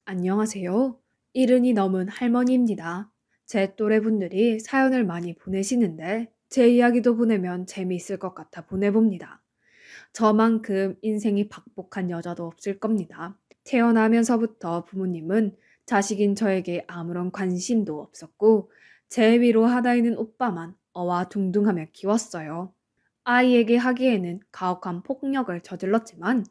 안녕하세요. 이른이 넘은 할머니입니다. 제 또래분들이 사연을 많이 보내시는데 제 이야기도 보내면 재미있을 것 같아 보내봅니다. 저만큼 인생이 박복한 여자도 없을 겁니다. 태어나면서부터 부모님은 자식인 저에게 아무런 관심도 없었고 제 위로 하나 있는 오빠만 어와둥둥하며 키웠어요. 아이에게 하기에는 가혹한 폭력을 저질렀지만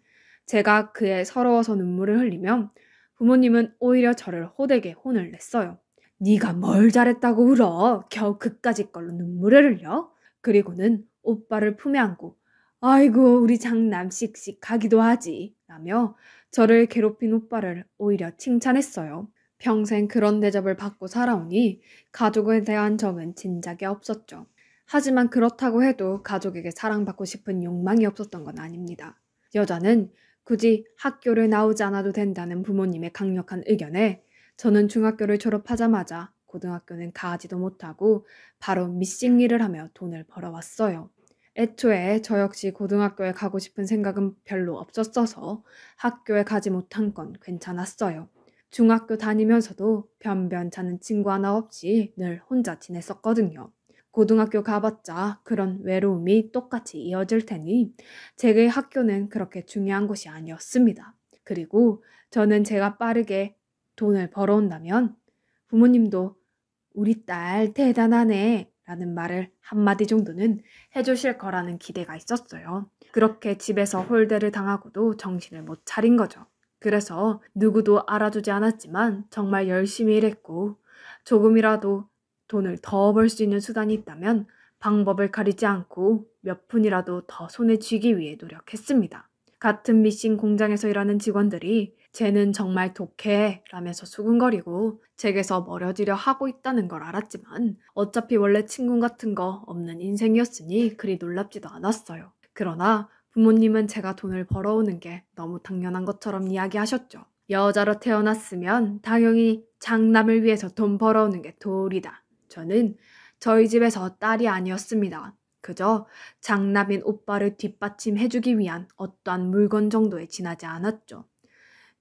제가 그에 서러워서 눈물을 흘리면 부모님은 오히려 저를 호되게 혼을 냈어요. 네가 뭘 잘했다고 울어? 겨우 그까짓 걸로 눈물을 흘려? 그리고는 오빠를 품에 안고 아이고 우리 장남 씩씩하기도 하지 라며 저를 괴롭힌 오빠를 오히려 칭찬했어요. 평생 그런 대접을 받고 살아오니 가족에 대한 정은 진작에 없었죠. 하지만 그렇다고 해도 가족에게 사랑받고 싶은 욕망이 없었던 건 아닙니다. 여자는 굳이 학교를 나오지 않아도 된다는 부모님의 강력한 의견에 저는 중학교를 졸업하자마자 고등학교는 가지도 못하고 바로 미싱 일을 하며 돈을 벌어왔어요. 애초에 저 역시 고등학교에 가고 싶은 생각은 별로 없었어서 학교에 가지 못한 건 괜찮았어요. 중학교 다니면서도 변변찮은 친구 하나 없이 늘 혼자 지냈었거든요. 고등학교 가봤자 그런 외로움이 똑같이 이어질 테니 제게 학교는 그렇게 중요한 곳이 아니었습니다. 그리고 저는 제가 빠르게 돈을 벌어온다면 부모님도 우리 딸 대단하네 라는 말을 한마디 정도는 해주실 거라는 기대가 있었어요. 그렇게 집에서 홀대를 당하고도 정신을 못 차린 거죠. 그래서 누구도 알아주지 않았지만 정말 열심히 일했고 조금이라도 돈을 더 벌 수 있는 수단이 있다면 방법을 가리지 않고 몇 푼이라도 더 손에 쥐기 위해 노력했습니다. 같은 미싱 공장에서 일하는 직원들이 쟤는 정말 독해 라면서 수군거리고 제게서 멀어지려 하고 있다는 걸 알았지만 어차피 원래 친구 같은 거 없는 인생이었으니 그리 놀랍지도 않았어요. 그러나 부모님은 제가 돈을 벌어오는 게 너무 당연한 것처럼 이야기하셨죠. 여자로 태어났으면 당연히 장남을 위해서 돈 벌어오는 게 도리다. 저는 저희 집에서 딸이 아니었습니다. 그저 장남인 오빠를 뒷받침해주기 위한 어떠한 물건 정도에 지나지 않았죠.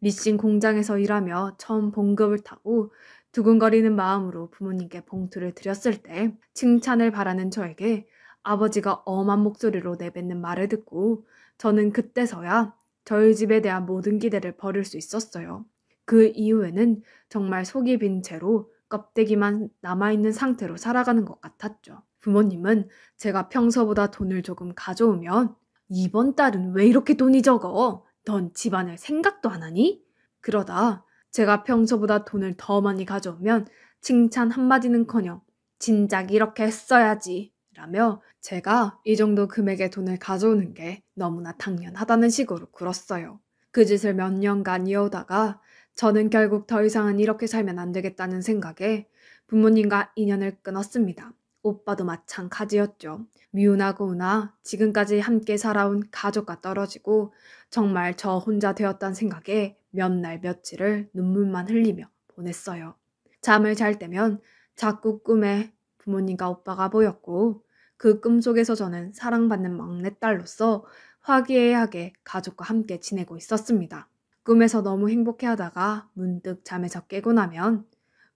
미싱 공장에서 일하며 처음 봉급을 타고 두근거리는 마음으로 부모님께 봉투를 드렸을 때 칭찬을 바라는 저에게 아버지가 엄한 목소리로 내뱉는 말을 듣고 저는 그때서야 저희 집에 대한 모든 기대를 버릴 수 있었어요. 그 이후에는 정말 속이 빈 채로 껍데기만 남아있는 상태로 살아가는 것 같았죠. 부모님은 제가 평소보다 돈을 조금 가져오면 이번 달은 왜 이렇게 돈이 적어? 넌 집안을 생각도 안 하니? 그러다 제가 평소보다 돈을 더 많이 가져오면 칭찬 한마디는커녕 진작 이렇게 했어야지 라며 제가 이 정도 금액의 돈을 가져오는 게 너무나 당연하다는 식으로 굴었어요. 그 짓을 몇 년간 이어오다가 저는 결국 더 이상은 이렇게 살면 안 되겠다는 생각에 부모님과 인연을 끊었습니다. 오빠도 마찬가지였죠. 미운하고나 지금까지 함께 살아온 가족과 떨어지고 정말 저 혼자 되었다는 생각에 몇 날 며칠을 눈물만 흘리며 보냈어요. 잠을 잘 때면 자꾸 꿈에 부모님과 오빠가 보였고 그 꿈 속에서 저는 사랑받는 막내딸로서 화기애애하게 가족과 함께 지내고 있었습니다. 꿈에서 너무 행복해하다가 문득 잠에서 깨고 나면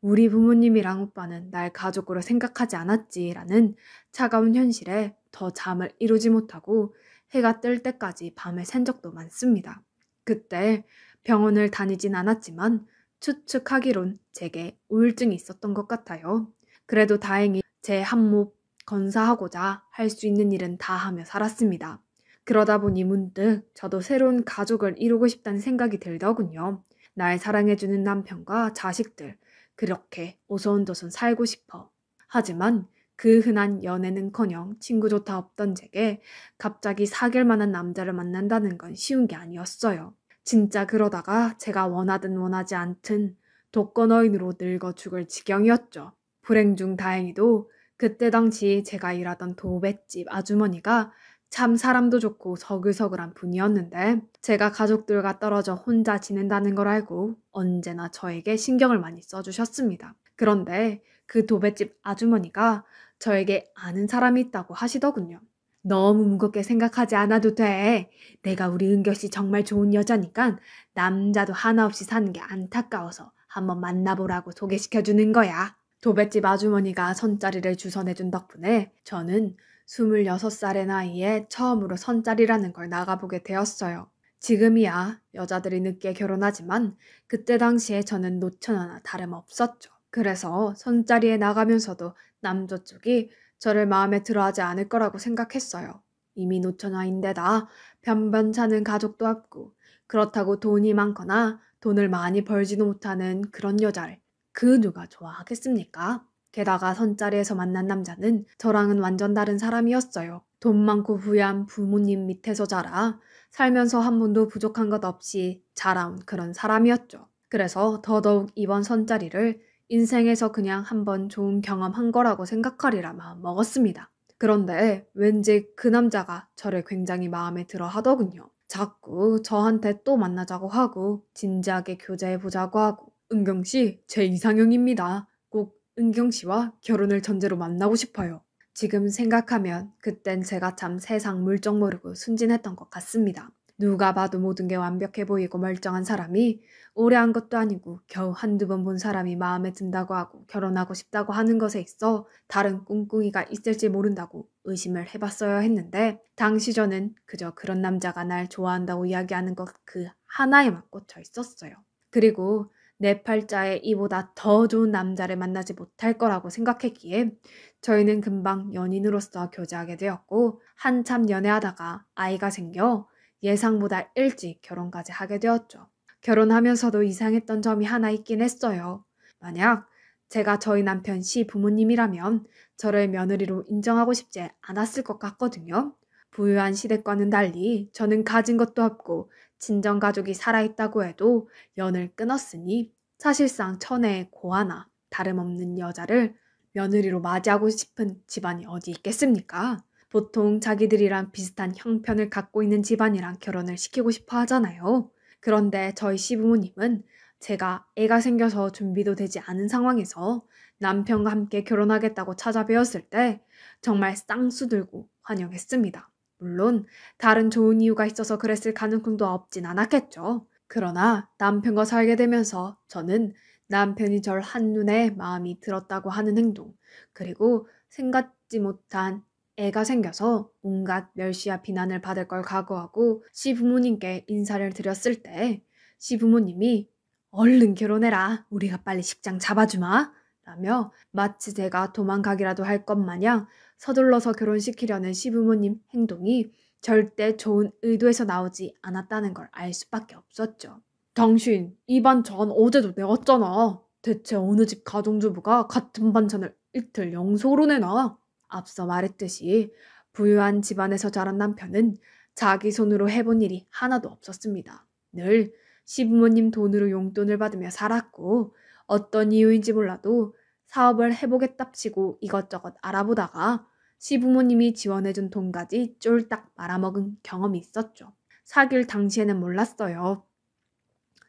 우리 부모님이랑 오빠는 날 가족으로 생각하지 않았지라는 차가운 현실에 더 잠을 이루지 못하고 해가 뜰 때까지 밤을 샌 적도 많습니다. 그때 병원을 다니진 않았지만 추측하기론 제게 우울증이 있었던 것 같아요. 그래도 다행히 제 한몫 건사하고자 할 수 있는 일은 다 하며 살았습니다. 그러다 보니 문득 저도 새로운 가족을 이루고 싶다는 생각이 들더군요. 날 사랑해주는 남편과 자식들, 그렇게 오손도손 살고 싶어. 하지만 그 흔한 연애는커녕 친구조차 없던 제게 갑자기 사귈 만한 남자를 만난다는 건 쉬운 게 아니었어요. 진짜 그러다가 제가 원하든 원하지 않든 독거노인으로 늙어 죽을 지경이었죠. 불행 중 다행히도 그때 당시 제가 일하던 도배집 아주머니가 참 사람도 좋고 서글서글한 분이었는데 제가 가족들과 떨어져 혼자 지낸다는 걸 알고 언제나 저에게 신경을 많이 써주셨습니다. 그런데 그 도배집 아주머니가 저에게 아는 사람이 있다고 하시더군요. 너무 무겁게 생각하지 않아도 돼. 내가 우리 은결씨 정말 좋은 여자니까 남자도 하나 없이 사는 게 안타까워서 한번 만나보라고 소개시켜주는 거야. 도뱃집 아주머니가 선자리를 주선해준 덕분에 저는 26살의 나이에 처음으로 선자리라는 걸 나가보게 되었어요. 지금이야 여자들이 늦게 결혼하지만 그때 당시에 저는 노처녀나 다름없었죠. 그래서 선자리에 나가면서도 남자 쪽이 저를 마음에 들어하지 않을 거라고 생각했어요. 이미 노처녀인데다 변변찮은 가족도 없고 그렇다고 돈이 많거나 돈을 많이 벌지도 못하는 그런 여자를 그 누가 좋아하겠습니까? 게다가 선자리에서 만난 남자는 저랑은 완전 다른 사람이었어요. 돈 많고 부유한 부모님 밑에서 자라 살면서 한 번도 부족한 것 없이 자라온 그런 사람이었죠. 그래서 더더욱 이번 선자리를 인생에서 그냥 한번 좋은 경험한 거라고 생각하리라 마음 먹었습니다. 그런데 왠지 그 남자가 저를 굉장히 마음에 들어 하더군요. 자꾸 저한테 또 만나자고 하고 진지하게 교제해보자고 하고 은경씨 제 이상형입니다. 꼭 은경씨와 결혼을 전제로 만나고 싶어요. 지금 생각하면 그땐 제가 참 세상 물정 모르고 순진했던 것 같습니다. 누가 봐도 모든 게 완벽해 보이고 멀쩡한 사람이 오래 한 것도 아니고 겨우 한두 번 본 사람이 마음에 든다고 하고 결혼하고 싶다고 하는 것에 있어 다른 꿍꿍이가 있을지 모른다고 의심을 해봤어야 했는데 당시 저는 그저 그런 남자가 날 좋아한다고 이야기하는 것 그 하나에만 꽂혀 있었어요. 그리고 내 팔자에 이보다 더 좋은 남자를 만나지 못할 거라고 생각했기에 저희는 금방 연인으로서 교제하게 되었고 한참 연애하다가 아이가 생겨 예상보다 일찍 결혼까지 하게 되었죠. 결혼하면서도 이상했던 점이 하나 있긴 했어요. 만약 제가 저희 남편 시부모님이라면 저를 며느리로 인정하고 싶지 않았을 것 같거든요. 부유한 시댁과는 달리 저는 가진 것도 없고 친정가족이 살아있다고 해도 연을 끊었으니 사실상 천혜의 고아나 다름없는 여자를 며느리로 맞이하고 싶은 집안이 어디 있겠습니까? 보통 자기들이랑 비슷한 형편을 갖고 있는 집안이랑 결혼을 시키고 싶어 하잖아요. 그런데 저희 시부모님은 제가 애가 생겨서 준비도 되지 않은 상황에서 남편과 함께 결혼하겠다고 찾아뵈었을 때 정말 쌍수 들고 환영했습니다. 물론 다른 좋은 이유가 있어서 그랬을 가능성도 없진 않았겠죠. 그러나 남편과 살게 되면서 저는 남편이 절 한눈에 마음이 들었다고 하는 행동, 그리고 생각지 못한 애가 생겨서 온갖 멸시와 비난을 받을 걸 각오하고 시부모님께 인사를 드렸을 때 시부모님이 얼른 결혼해라. 우리가 빨리 식장 잡아주마. 라며 마치 제가 도망가기라도 할 것 마냥 서둘러서 결혼시키려는 시부모님 행동이 절대 좋은 의도에서 나오지 않았다는 걸 알 수밖에 없었죠. 당신 이 반찬 어제도 내왔잖아. 대체 어느 집 가정주부가 같은 반찬을 이틀 영속으로 내놔? 앞서 말했듯이 부유한 집안에서 자란 남편은 자기 손으로 해본 일이 하나도 없었습니다. 늘 시부모님 돈으로 용돈을 받으며 살았고 어떤 이유인지 몰라도 사업을 해보겠답시고 이것저것 알아보다가 시부모님이 지원해준 돈까지 쫄딱 말아먹은 경험이 있었죠. 사귈 당시에는 몰랐어요.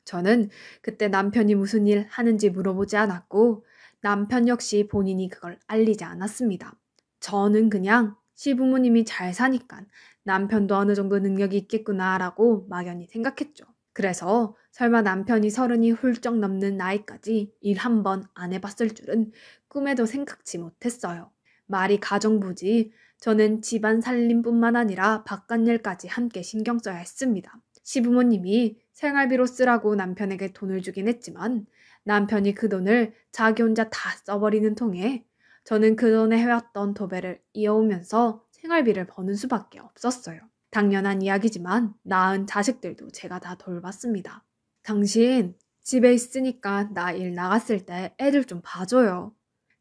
저는 그때 남편이 무슨 일 하는지 물어보지 않았고 남편 역시 본인이 그걸 알리지 않았습니다. 저는 그냥 시부모님이 잘 사니까 남편도 어느 정도 능력이 있겠구나라고 막연히 생각했죠. 그래서 설마 남편이 30이 훌쩍 넘는 나이까지 일 한 번 안 해봤을 줄은 꿈에도 생각지 못했어요. 말이 가정부지 저는 집안 살림뿐만 아니라 바깥일까지 함께 신경 써야 했습니다. 시부모님이 생활비로 쓰라고 남편에게 돈을 주긴 했지만 남편이 그 돈을 자기 혼자 다 써버리는 통에 저는 그 돈에 해왔던 도배를 이어오면서 생활비를 버는 수밖에 없었어요. 당연한 이야기지만 낳은 자식들도 제가 다 돌봤습니다. 당신 집에 있으니까 나 일 나갔을 때 애들 좀 봐줘요.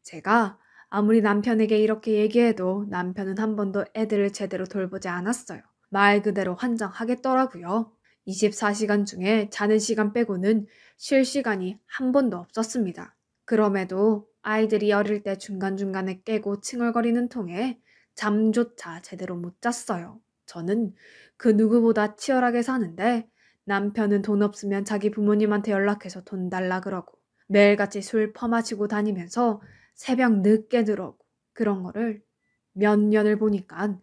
제가 아무리 남편에게 이렇게 얘기해도 남편은 한 번도 애들을 제대로 돌보지 않았어요. 말 그대로 환장하겠더라고요. 24시간 중에 자는 시간 빼고는 쉴 시간이 한 번도 없었습니다. 그럼에도 아이들이 어릴 때 중간중간에 깨고 칭얼거리는 통에 잠조차 제대로 못 잤어요. 저는 그 누구보다 치열하게 사는데 남편은 돈 없으면 자기 부모님한테 연락해서 돈 달라 그러고 매일같이 술 퍼마시고 다니면서 새벽 늦게 들어오고 그런 거를 몇 년을 보니까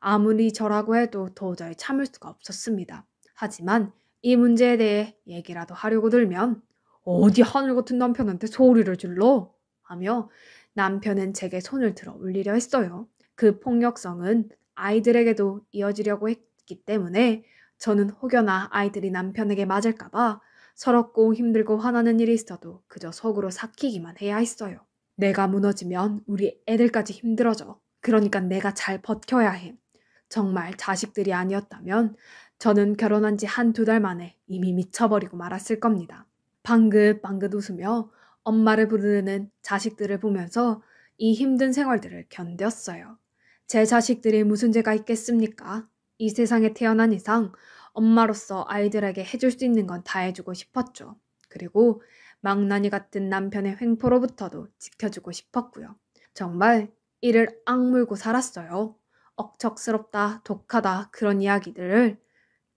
아무리 저라고 해도 도저히 참을 수가 없었습니다. 하지만 이 문제에 대해 얘기라도 하려고 들면 어디 하늘 같은 남편한테 소리를 질러? 하며 남편은 제게 손을 들어 올리려 했어요. 그 폭력성은 아이들에게도 이어지려고 했기 때문에 저는 혹여나 아이들이 남편에게 맞을까봐 서럽고 힘들고 화나는 일이 있어도 그저 속으로 삭히기만 해야 했어요. 내가 무너지면 우리 애들까지 힘들어져. 그러니까 내가 잘 버텨야 해. 정말 자식들이 아니었다면 저는 결혼한 지 한두 달 만에 이미 미쳐버리고 말았을 겁니다. 방긋방긋 웃으며 엄마를 부르는 자식들을 보면서 이 힘든 생활들을 견뎠어요. 제 자식들이 무슨 죄가 있겠습니까? 이 세상에 태어난 이상 엄마로서 아이들에게 해줄 수 있는 건 다 해주고 싶었죠. 그리고 망나니 같은 남편의 횡포로부터도 지켜주고 싶었고요. 정말 이를 악물고 살았어요. 억척스럽다, 독하다 그런 이야기들을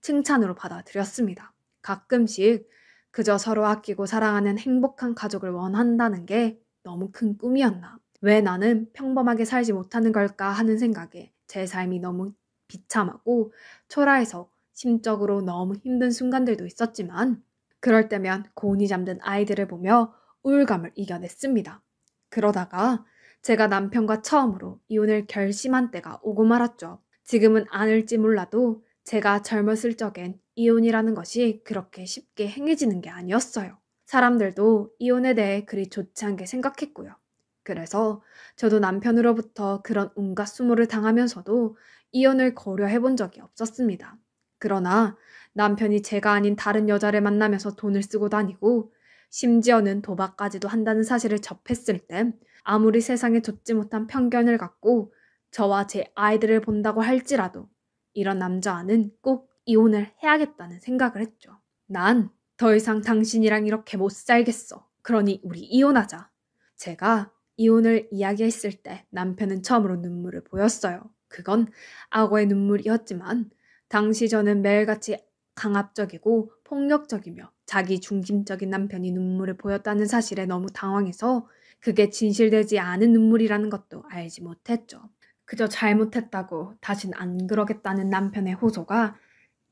칭찬으로 받아들였습니다. 가끔씩 그저 서로 아끼고 사랑하는 행복한 가족을 원한다는 게 너무 큰 꿈이었나. 왜 나는 평범하게 살지 못하는 걸까 하는 생각에 제 삶이 너무 비참하고 초라해서 심적으로 너무 힘든 순간들도 있었지만 그럴 때면 곤히 잠든 아이들을 보며 우울감을 이겨냈습니다. 그러다가 제가 남편과 처음으로 이혼을 결심한 때가 오고 말았죠. 지금은 아닐지 몰라도 제가 젊었을 적엔 이혼이라는 것이 그렇게 쉽게 행해지는 게 아니었어요. 사람들도 이혼에 대해 그리 좋지 않게 생각했고요. 그래서 저도 남편으로부터 그런 온갖 수모를 당하면서도 이혼을 고려해 본 적이 없었습니다. 그러나 남편이 제가 아닌 다른 여자를 만나면서 돈을 쓰고 다니고 심지어는 도박까지도 한다는 사실을 접했을 때 아무리 세상에 좋지 못한 편견을 갖고 저와 제 아이들을 본다고 할지라도 이런 남자와는 꼭 이혼을 해야겠다는 생각을 했죠. 난 더 이상 당신이랑 이렇게 못 살겠어. 그러니 우리 이혼하자. 제가 이혼을 이야기했을 때 남편은 처음으로 눈물을 보였어요. 그건 악어의 눈물이었지만 당시 저는 매일같이 강압적이고 폭력적이며 자기 중심적인 남편이 눈물을 보였다는 사실에 너무 당황해서 그게 진실되지 않은 눈물이라는 것도 알지 못했죠. 그저 잘못했다고 다신 안 그러겠다는 남편의 호소가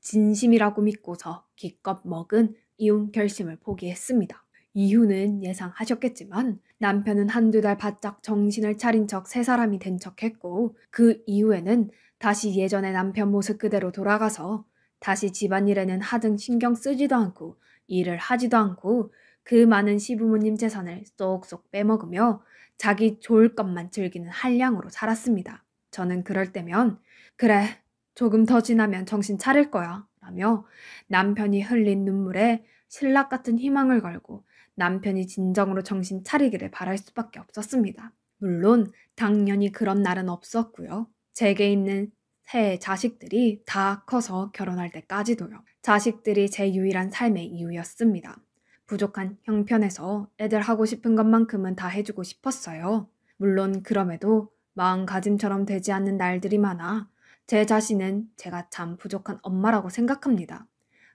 진심이라고 믿고서 기껏 먹은 이혼 결심을 포기했습니다. 이유는 예상하셨겠지만 남편은 한두 달 바짝 정신을 차린 척 새 사람이 된 척했고 그 이후에는 다시 예전의 남편 모습 그대로 돌아가서 다시 집안일에는 하등 신경 쓰지도 않고 일을 하지도 않고 그 많은 시부모님 재산을 쏙쏙 빼먹으며 자기 좋을 것만 즐기는 한량으로 살았습니다. 저는 그럴 때면 그래 조금 더 지나면 정신 차릴 거야 라며 남편이 흘린 눈물에 신락 같은 희망을 걸고 남편이 진정으로 정신 차리기를 바랄 수밖에 없었습니다. 물론 당연히 그런 날은 없었고요. 제게 있는 새 자식들이 다 커서 결혼할 때까지도요. 자식들이 제 유일한 삶의 이유였습니다. 부족한 형편에서 애들 하고 싶은 것만큼은 다 해주고 싶었어요. 물론 그럼에도 마음가짐처럼 되지 않는 날들이 많아 제 자신은 제가 참 부족한 엄마라고 생각합니다.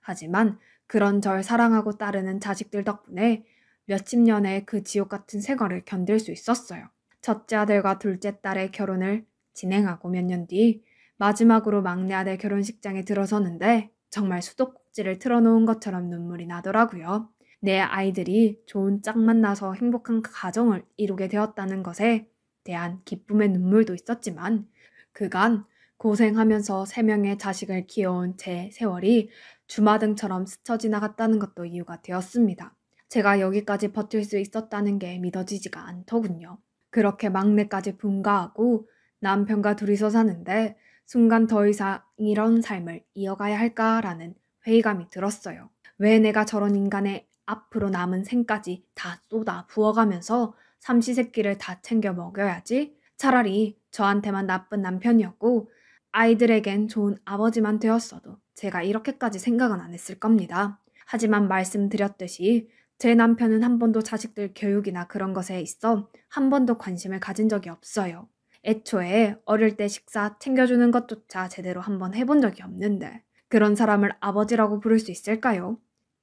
하지만 그런 절 사랑하고 따르는 자식들 덕분에 몇십 년의 그 지옥 같은 생활을 견딜 수 있었어요. 첫째 아들과 둘째 딸의 결혼을 진행하고 몇 년 뒤 마지막으로 막내 아들 결혼식장에 들어서는데 정말 수도꼭지를 틀어놓은 것처럼 눈물이 나더라고요. 내 아이들이 좋은 짝만 나서 행복한 가정을 이루게 되었다는 것에 대한 기쁨의 눈물도 있었지만 그간 고생하면서 3명의 자식을 키워온 제 세월이 주마등처럼 스쳐 지나갔다는 것도 이유가 되었습니다. 제가 여기까지 버틸 수 있었다는 게 믿어지지가 않더군요. 그렇게 막내까지 분가하고 남편과 둘이서 사는데 순간 더 이상 이런 삶을 이어가야 할까라는 회의감이 들었어요. 왜 내가 저런 인간의 앞으로 남은 생까지 다 쏟아 부어가면서 삼시세끼를 다 챙겨 먹여야지? 차라리 저한테만 나쁜 남편이었고 아이들에겐 좋은 아버지만 되었어도 제가 이렇게까지 생각은 안 했을 겁니다. 하지만 말씀드렸듯이 제 남편은 한 번도 자식들 교육이나 그런 것에 있어 한 번도 관심을 가진 적이 없어요. 애초에 어릴 때 식사 챙겨주는 것조차 제대로 한번 해본 적이 없는데 그런 사람을 아버지라고 부를 수 있을까요?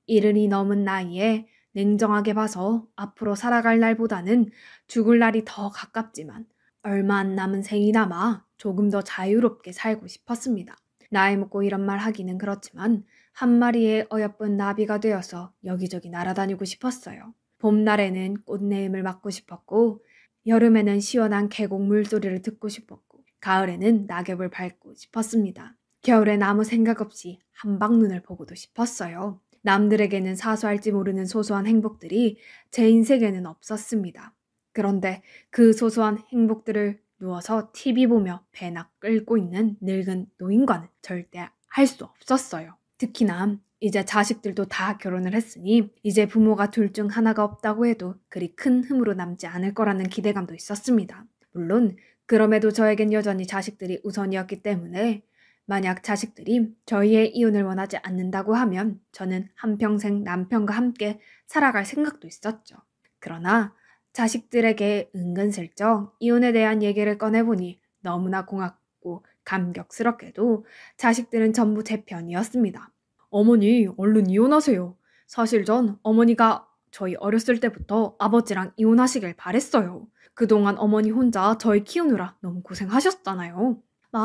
이른이 넘은 나이에 냉정하게 봐서 앞으로 살아갈 날보다는 죽을 날이 더 가깝지만 얼마 안 남은 생이 남아 조금 더 자유롭게 살고 싶었습니다. 나이 먹고 이런 말 하기는 그렇지만 한 마리의 어여쁜 나비가 되어서 여기저기 날아다니고 싶었어요. 봄날에는 꽃내음을 맡고 싶었고 여름에는 시원한 계곡 물소리를 듣고 싶었고 가을에는 낙엽을 밟고 싶었습니다. 겨울엔 아무 생각 없이 한방눈을 보고도 싶었어요. 남들에게는 사소할지 모르는 소소한 행복들이 제 인생에는 없었습니다. 그런데 그 소소한 행복들을 누워서 TV 보며 배나 끌고 있는 늙은 노인과는 절대 할 수 없었어요. 특히나 이제 자식들도 다 결혼을 했으니 이제 부모가 둘 중 하나가 없다고 해도 그리 큰 흠으로 남지 않을 거라는 기대감도 있었습니다. 물론 그럼에도 저에겐 여전히 자식들이 우선이었기 때문에 만약 자식들이 저희의 이혼을 원하지 않는다고 하면 저는 한평생 남편과 함께 살아갈 생각도 있었죠. 그러나 자식들에게 은근슬쩍 이혼에 대한 얘기를 꺼내보니 너무나 고맙고 감격스럽게도 자식들은 전부 제 편이었습니다. 어머니, 얼른 이혼하세요. 사실 전 어머니가 저희 어렸을 때부터 아버지랑 이혼하시길 바랬어요. 그동안 어머니 혼자 저희 키우느라 너무 고생하셨잖아요.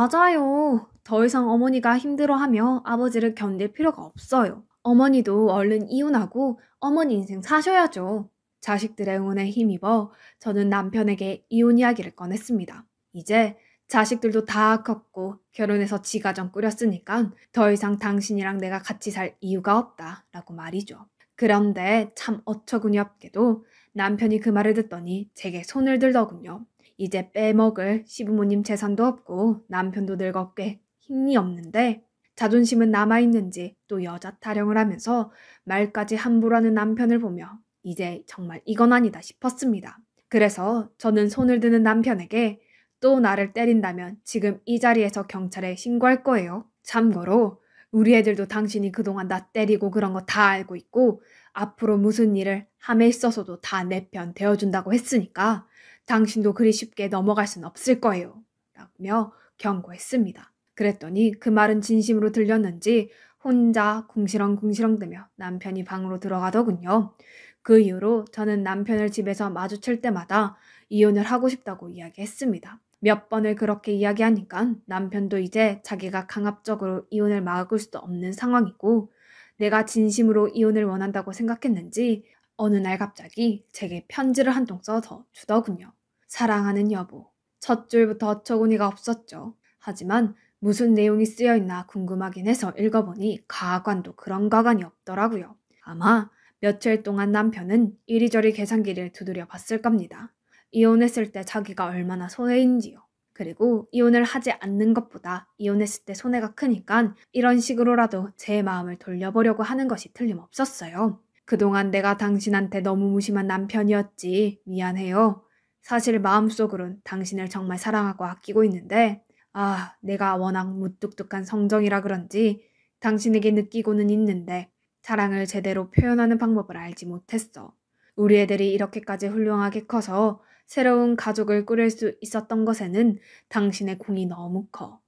맞아요. 더 이상 어머니가 힘들어하며 아버지를 견딜 필요가 없어요. 어머니도 얼른 이혼하고 어머니 인생 사셔야죠. 자식들의 응원에 힘입어 저는 남편에게 이혼 이야기를 꺼냈습니다. 이제 자식들도 다 컸고 결혼해서 지가정 꾸렸으니까 더 이상 당신이랑 내가 같이 살 이유가 없다라고 말이죠. 그런데 참 어처구니 없게도 남편이 그 말을 듣더니 제게 손을 들더군요. 이제 빼먹을 시부모님 재산도 없고 남편도 늙어 꽤 힘이 없는데 자존심은 남아있는지 또 여자 타령을 하면서 말까지 함부로 하는 남편을 보며 이제 정말 이건 아니다 싶었습니다. 그래서 저는 손을 드는 남편에게 또 나를 때린다면 지금 이 자리에서 경찰에 신고할 거예요. 참고로 우리 애들도 당신이 그동안 나 때리고 그런 거 다 알고 있고 앞으로 무슨 일을 함에 있어서도 다 내 편 되어준다고 했으니까 당신도 그리 쉽게 넘어갈 순 없을 거예요. 라며 경고했습니다. 그랬더니 그 말은 진심으로 들렸는지 혼자 궁시렁궁시렁대며 남편이 방으로 들어가더군요. 그 이후로 저는 남편을 집에서 마주칠 때마다 이혼을 하고 싶다고 이야기했습니다. 몇 번을 그렇게 이야기하니까 남편도 이제 자기가 강압적으로 이혼을 막을 수도 없는 상황이고 내가 진심으로 이혼을 원한다고 생각했는지 어느 날 갑자기 제게 편지를 한 통 써서 주더군요. 사랑하는 여보. 첫 줄부터 어처구니가 없었죠. 하지만 무슨 내용이 쓰여있나 궁금하긴 해서 읽어보니 가관도 그런 가관이 없더라고요. 아마 며칠 동안 남편은 이리저리 계산기를 두드려 봤을 겁니다. 이혼했을 때 자기가 얼마나 손해인지요. 그리고 이혼을 하지 않는 것보다 이혼했을 때 손해가 크니까 이런 식으로라도 제 마음을 돌려보려고 하는 것이 틀림없었어요. 그동안 내가 당신한테 너무 무심한 남편이었지. 미안해요. 사실 마음속으론 당신을 정말 사랑하고 아끼고 있는데 내가 워낙 무뚝뚝한 성정이라 그런지 당신에게 느끼고는 있는데 사랑을 제대로 표현하는 방법을 알지 못했어. 우리 애들이 이렇게까지 훌륭하게 커서 새로운 가족을 꾸릴 수 있었던 것에는 당신의 공이 너무 커.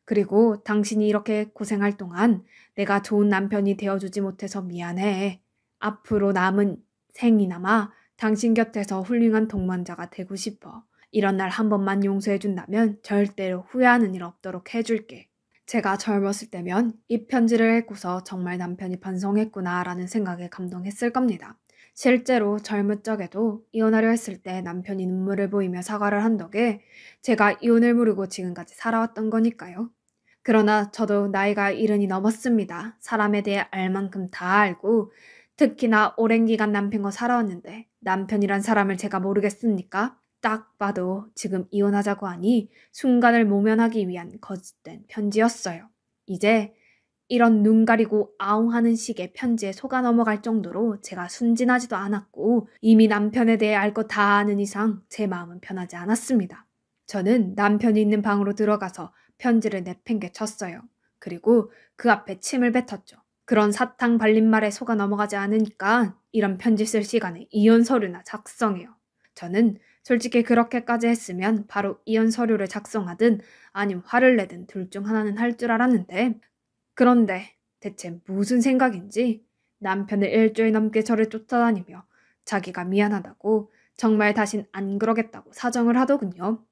그리고 당신이 이렇게 고생할 동안 내가 좋은 남편이 되어주지 못해서 미안해. 앞으로 남은 생이나마 당신 곁에서 훌륭한 동반자가 되고 싶어. 이런 날 한 번만 용서해준다면 절대로 후회하는 일 없도록 해줄게. 제가 젊었을 때면 이 편지를 읽고서 정말 남편이 반성했구나라는 생각에 감동했을 겁니다. 실제로 젊은 적에도 이혼하려 했을 때 남편이 눈물을 보이며 사과를 한 덕에 제가 이혼을 모르고 지금까지 살아왔던 거니까요. 그러나 저도 나이가 70이 넘었습니다. 사람에 대해 알 만큼 다 알고 특히나 오랜 기간 남편과 살아왔는데 남편이란 사람을 제가 모르겠습니까? 딱 봐도 지금 이혼하자고 하니 순간을 모면하기 위한 거짓된 편지였어요. 이제 이런 눈 가리고 아웅하는 식의 편지에 속아 넘어갈 정도로 제가 순진하지도 않았고 이미 남편에 대해 알 거 다 아는 이상 제 마음은 변하지 않았습니다. 저는 남편이 있는 방으로 들어가서 편지를 내팽개쳤어요. 그리고 그 앞에 침을 뱉었죠. 그런 사탕 발린 말에 속아 넘어가지 않으니까 이런 편지 쓸 시간에 이혼 서류나 작성해요. 저는 솔직히 그렇게까지 했으면 바로 이혼 서류를 작성하든 아님 화를 내든 둘 중 하나는 할 줄 알았는데 그런데 대체 무슨 생각인지 남편을 일주일 넘게 저를 쫓아다니며 자기가 미안하다고 정말 다신 안 그러겠다고 사정을 하더군요.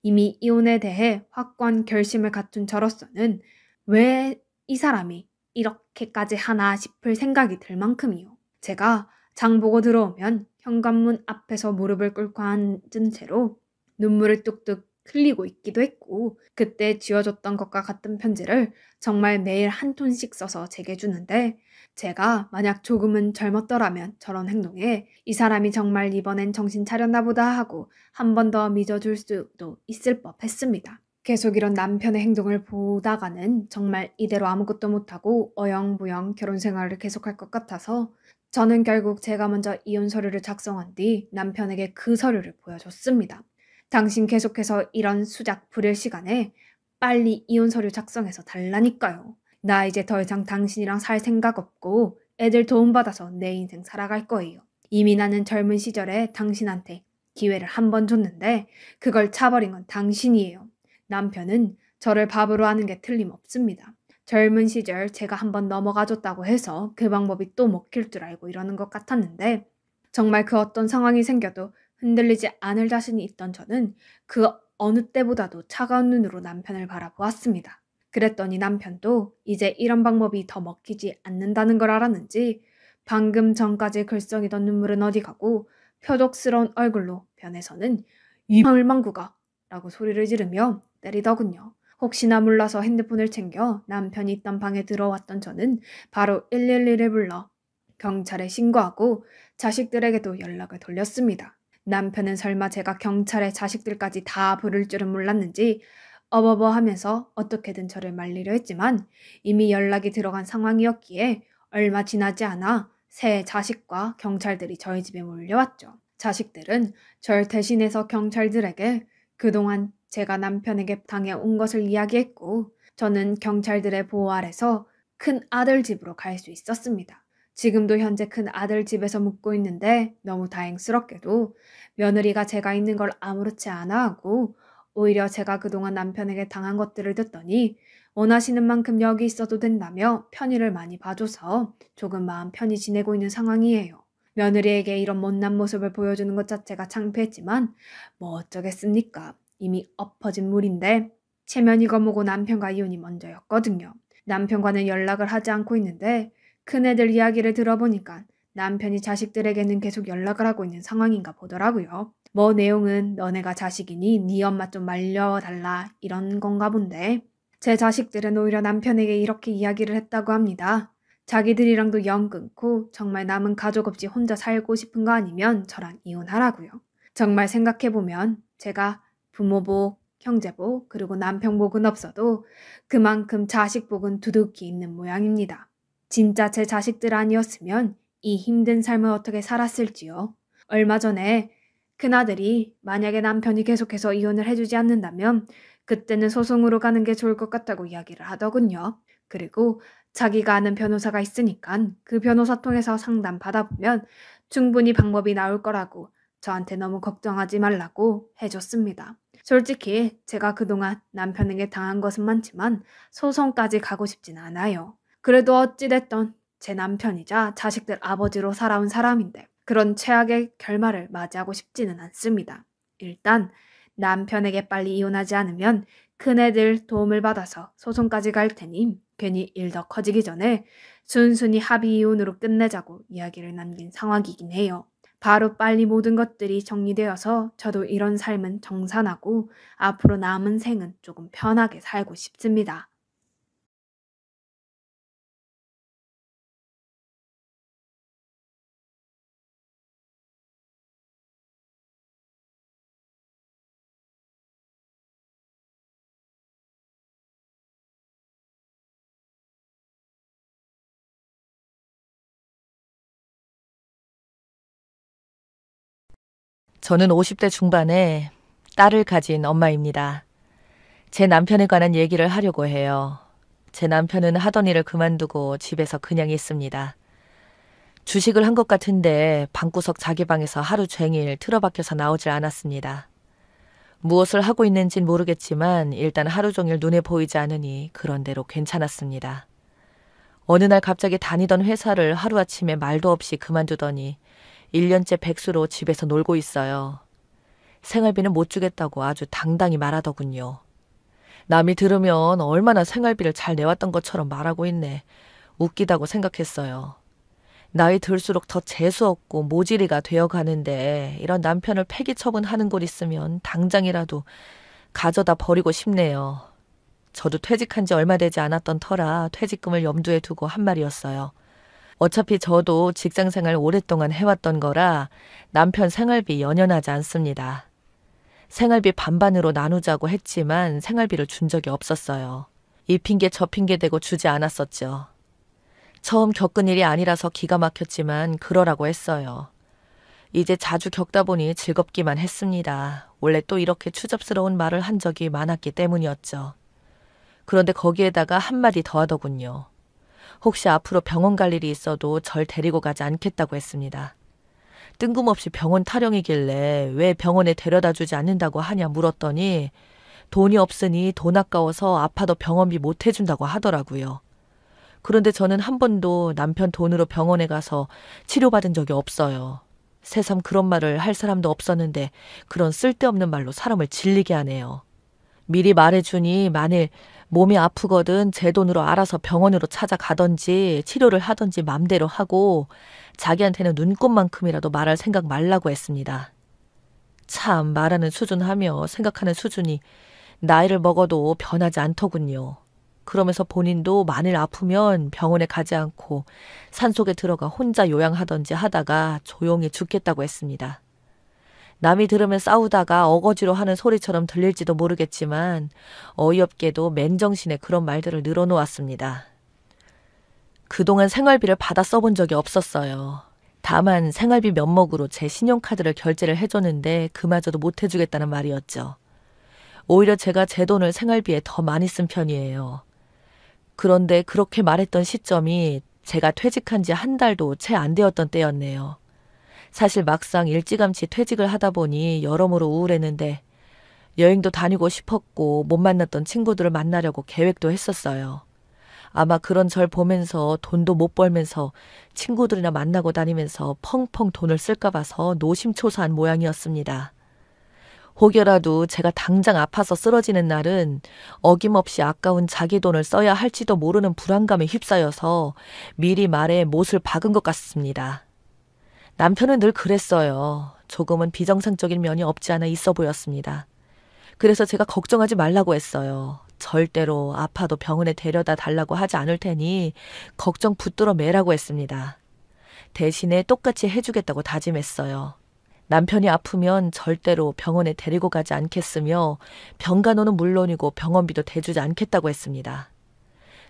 이미 이혼에 대해 확고한 결심을 갖춘 저로서는 왜 이 사람이 이렇게까지 하나 싶을 생각이 들 만큼이요. 제가 장 보고 들어오면 현관문 앞에서 무릎을 꿇고 앉은 채로 눈물을 뚝뚝 흘리고 있기도 했고, 그때 지어줬던 것과 같은 편지를 정말 매일 한 톤씩 써서 제게 주는데, 제가 만약 조금은 젊었더라면 저런 행동에 이 사람이 정말 이번엔 정신 차렸나 보다 하고 한 번 더 믿어줄 수도 있을 법했습니다. 계속 이런 남편의 행동을 보다가는 정말 이대로 아무것도 못하고 어영부영 결혼 생활을 계속할 것 같아서 저는 결국 제가 먼저 이혼 서류를 작성한 뒤 남편에게 그 서류를 보여줬습니다. 당신 계속해서 이런 수작 부릴 시간에 빨리 이혼 서류 작성해서 달라니까요. 나 이제 더 이상 당신이랑 살 생각 없고 애들 도움받아서 내 인생 살아갈 거예요. 이미 나는 젊은 시절에 당신한테 기회를 한 번 줬는데 그걸 차버린 건 당신이에요. 남편은 저를 바보로 하는 게 틀림없습니다. 젊은 시절 제가 한번 넘어가줬다고 해서 그 방법이 또 먹힐 줄 알고 이러는 것 같았는데, 정말 그 어떤 상황이 생겨도 흔들리지 않을 자신이 있던 저는 그 어느 때보다도 차가운 눈으로 남편을 바라보았습니다. 그랬더니 남편도 이제 이런 방법이 더 먹히지 않는다는 걸 알았는지 방금 전까지 글썽이던 눈물은 어디 가고 표독스러운 얼굴로 변해서는 이 방울망구가 라고 소리를 지르며 때리더군요. 혹시나 몰라서 핸드폰을 챙겨 남편이 있던 방에 들어왔던 저는 바로 112를 불러 경찰에 신고하고 자식들에게도 연락을 돌렸습니다. 남편은 설마 제가 경찰에 자식들까지 다 부를 줄은 몰랐는지 어버버 하면서 어떻게든 저를 말리려 했지만 이미 연락이 들어간 상황이었기에 얼마 지나지 않아 새 자식과 경찰들이 저희 집에 몰려왔죠. 자식들은 절 대신해서 경찰들에게 그동안 제가 남편에게 당해온 것을 이야기했고, 저는 경찰들의 보호 아래서 큰 아들 집으로 갈 수 있었습니다. 지금도 현재 큰 아들 집에서 묵고 있는데 너무 다행스럽게도 며느리가 제가 있는 걸 아무렇지 않아 하고 오히려 제가 그동안 남편에게 당한 것들을 듣더니 원하시는 만큼 여기 있어도 된다며 편의를 많이 봐줘서 조금 마음 편히 지내고 있는 상황이에요. 며느리에게 이런 못난 모습을 보여주는 것 자체가 창피했지만 뭐 어쩌겠습니까. 이미 엎어진 물인데 체면이고 뭐고 남편과 이혼이 먼저였거든요. 남편과는 연락을 하지 않고 있는데 큰애들 이야기를 들어보니까 남편이 자식들에게는 계속 연락을 하고 있는 상황인가 보더라고요. 뭐 내용은 너네가 자식이니 네 엄마 좀 말려달라 이런 건가 본데, 제 자식들은 오히려 남편에게 이렇게 이야기를 했다고 합니다. 자기들이랑도 연 끊고 정말 남은 가족 없이 혼자 살고 싶은 거 아니면 저랑 이혼하라고요. 정말 생각해보면 제가 부모 복, 형제 복, 그리고 남편 복은 없어도 그만큼 자식 복은 두둑히 있는 모양입니다. 진짜 제 자식들 아니었으면 이 힘든 삶을 어떻게 살았을지요. 얼마 전에 큰아들이 만약에 남편이 계속해서 이혼을 해주지 않는다면 그때는 소송으로 가는 게 좋을 것 같다고 이야기를 하더군요. 그리고 자기가 아는 변호사가 있으니까 그 변호사 통해서 상담 받아보면 충분히 방법이 나올 거라고 저한테 너무 걱정하지 말라고 해줬습니다. 솔직히 제가 그동안 남편에게 당한 것은 많지만 소송까지 가고 싶진 않아요. 그래도 어찌됐던 제 남편이자 자식들 아버지로 살아온 사람인데 그런 최악의 결말을 맞이하고 싶지는 않습니다. 일단 남편에게 빨리 이혼하지 않으면 큰애들 도움을 받아서 소송까지 갈 테니 괜히 일 더 커지기 전에 순순히 합의 이혼으로 끝내자고 이야기를 남긴 상황이긴 해요. 바로 빨리 모든 것들이 정리되어서 저도 이런 삶은 정산하고 앞으로 남은 생은 조금 편하게 살고 싶습니다. 저는 50대 중반에 딸을 가진 엄마입니다. 제 남편에 관한 얘기를 하려고 해요. 제 남편은 하던 일을 그만두고 집에서 그냥 있습니다. 주식을 한 것 같은데 방구석 자기 방에서 하루 종일 틀어박혀서 나오질 않았습니다. 무엇을 하고 있는진 모르겠지만 일단 하루 종일 눈에 보이지 않으니 그런대로 괜찮았습니다. 어느 날 갑자기 다니던 회사를 하루아침에 말도 없이 그만두더니 1년째 백수로 집에서 놀고 있어요. 생활비는 못 주겠다고 아주 당당히 말하더군요. 남이 들으면 얼마나 생활비를 잘 내왔던 것처럼 말하고 있네. 웃기다고 생각했어요. 나이 들수록 더 재수없고 모질이가 되어가는데 이런 남편을 폐기 처분하는 곳 있으면 당장이라도 가져다 버리고 싶네요. 저도 퇴직한 지 얼마 되지 않았던 터라 퇴직금을 염두에 두고 한 말이었어요. 어차피 저도 직장생활 오랫동안 해왔던 거라 남편 생활비 연연하지 않습니다. 생활비 반반으로 나누자고 했지만 생활비를 준 적이 없었어요. 이 핑계 저 핑계 대고 주지 않았었죠. 처음 겪은 일이 아니라서 기가 막혔지만 그러라고 했어요. 이제 자주 겪다 보니 즐겁기만 했습니다. 원래 또 이렇게 추잡스러운 말을 한 적이 많았기 때문이었죠. 그런데 거기에다가 한마디 더 하더군요. 혹시 앞으로 병원 갈 일이 있어도 절 데리고 가지 않겠다고 했습니다. 뜬금없이 병원 타령이길래 왜 병원에 데려다 주지 않는다고 하냐 물었더니 돈이 없으니 돈 아까워서 아파도 병원비 못 해준다고 하더라고요. 그런데 저는 한 번도 남편 돈으로 병원에 가서 치료받은 적이 없어요. 새삼 그런 말을 할 사람도 없었는데 그런 쓸데없는 말로 사람을 질리게 하네요. 미리 말해주니 만일 몸이 아프거든 제 돈으로 알아서 병원으로 찾아가던지 치료를 하던지 맘대로 하고 자기한테는 눈꼽만큼이라도 말할 생각 말라고 했습니다. 참 말하는 수준하며 생각하는 수준이 나이를 먹어도 변하지 않더군요. 그러면서 본인도 만일 아프면 병원에 가지 않고 산속에 들어가 혼자 요양하던지 하다가 조용히 죽겠다고 했습니다. 남이 들으면 싸우다가 어거지로 하는 소리처럼 들릴지도 모르겠지만 어이없게도 맨정신에 그런 말들을 늘어놓았습니다. 그동안 생활비를 받아 써본 적이 없었어요. 다만 생활비 면목으로 제 신용카드를 결제를 해줬는데 그마저도 못 해주겠다는 말이었죠. 오히려 제가 제 돈을 생활비에 더 많이 쓴 편이에요. 그런데 그렇게 말했던 시점이 제가 퇴직한 지 한 달도 채 안 되었던 때였네요. 사실 막상 일찌감치 퇴직을 하다 보니 여러모로 우울했는데 여행도 다니고 싶었고 못 만났던 친구들을 만나려고 계획도 했었어요. 아마 그런 절 보면서 돈도 못 벌면서 친구들이나 만나고 다니면서 펑펑 돈을 쓸까 봐서 노심초사한 모양이었습니다. 혹여라도 제가 당장 아파서 쓰러지는 날은 어김없이 아까운 자기 돈을 써야 할지도 모르는 불안감에 휩싸여서 미리 말에 못을 박은 것 같습니다. 남편은 늘 그랬어요. 조금은 비정상적인 면이 없지 않아 있어 보였습니다. 그래서 제가 걱정하지 말라고 했어요. 절대로 아파도 병원에 데려다 달라고 하지 않을 테니 걱정 붙들어 매라고 했습니다. 대신에 똑같이 해주겠다고 다짐했어요. 남편이 아프면 절대로 병원에 데리고 가지 않겠으며 병간호는 물론이고 병원비도 대주지 않겠다고 했습니다.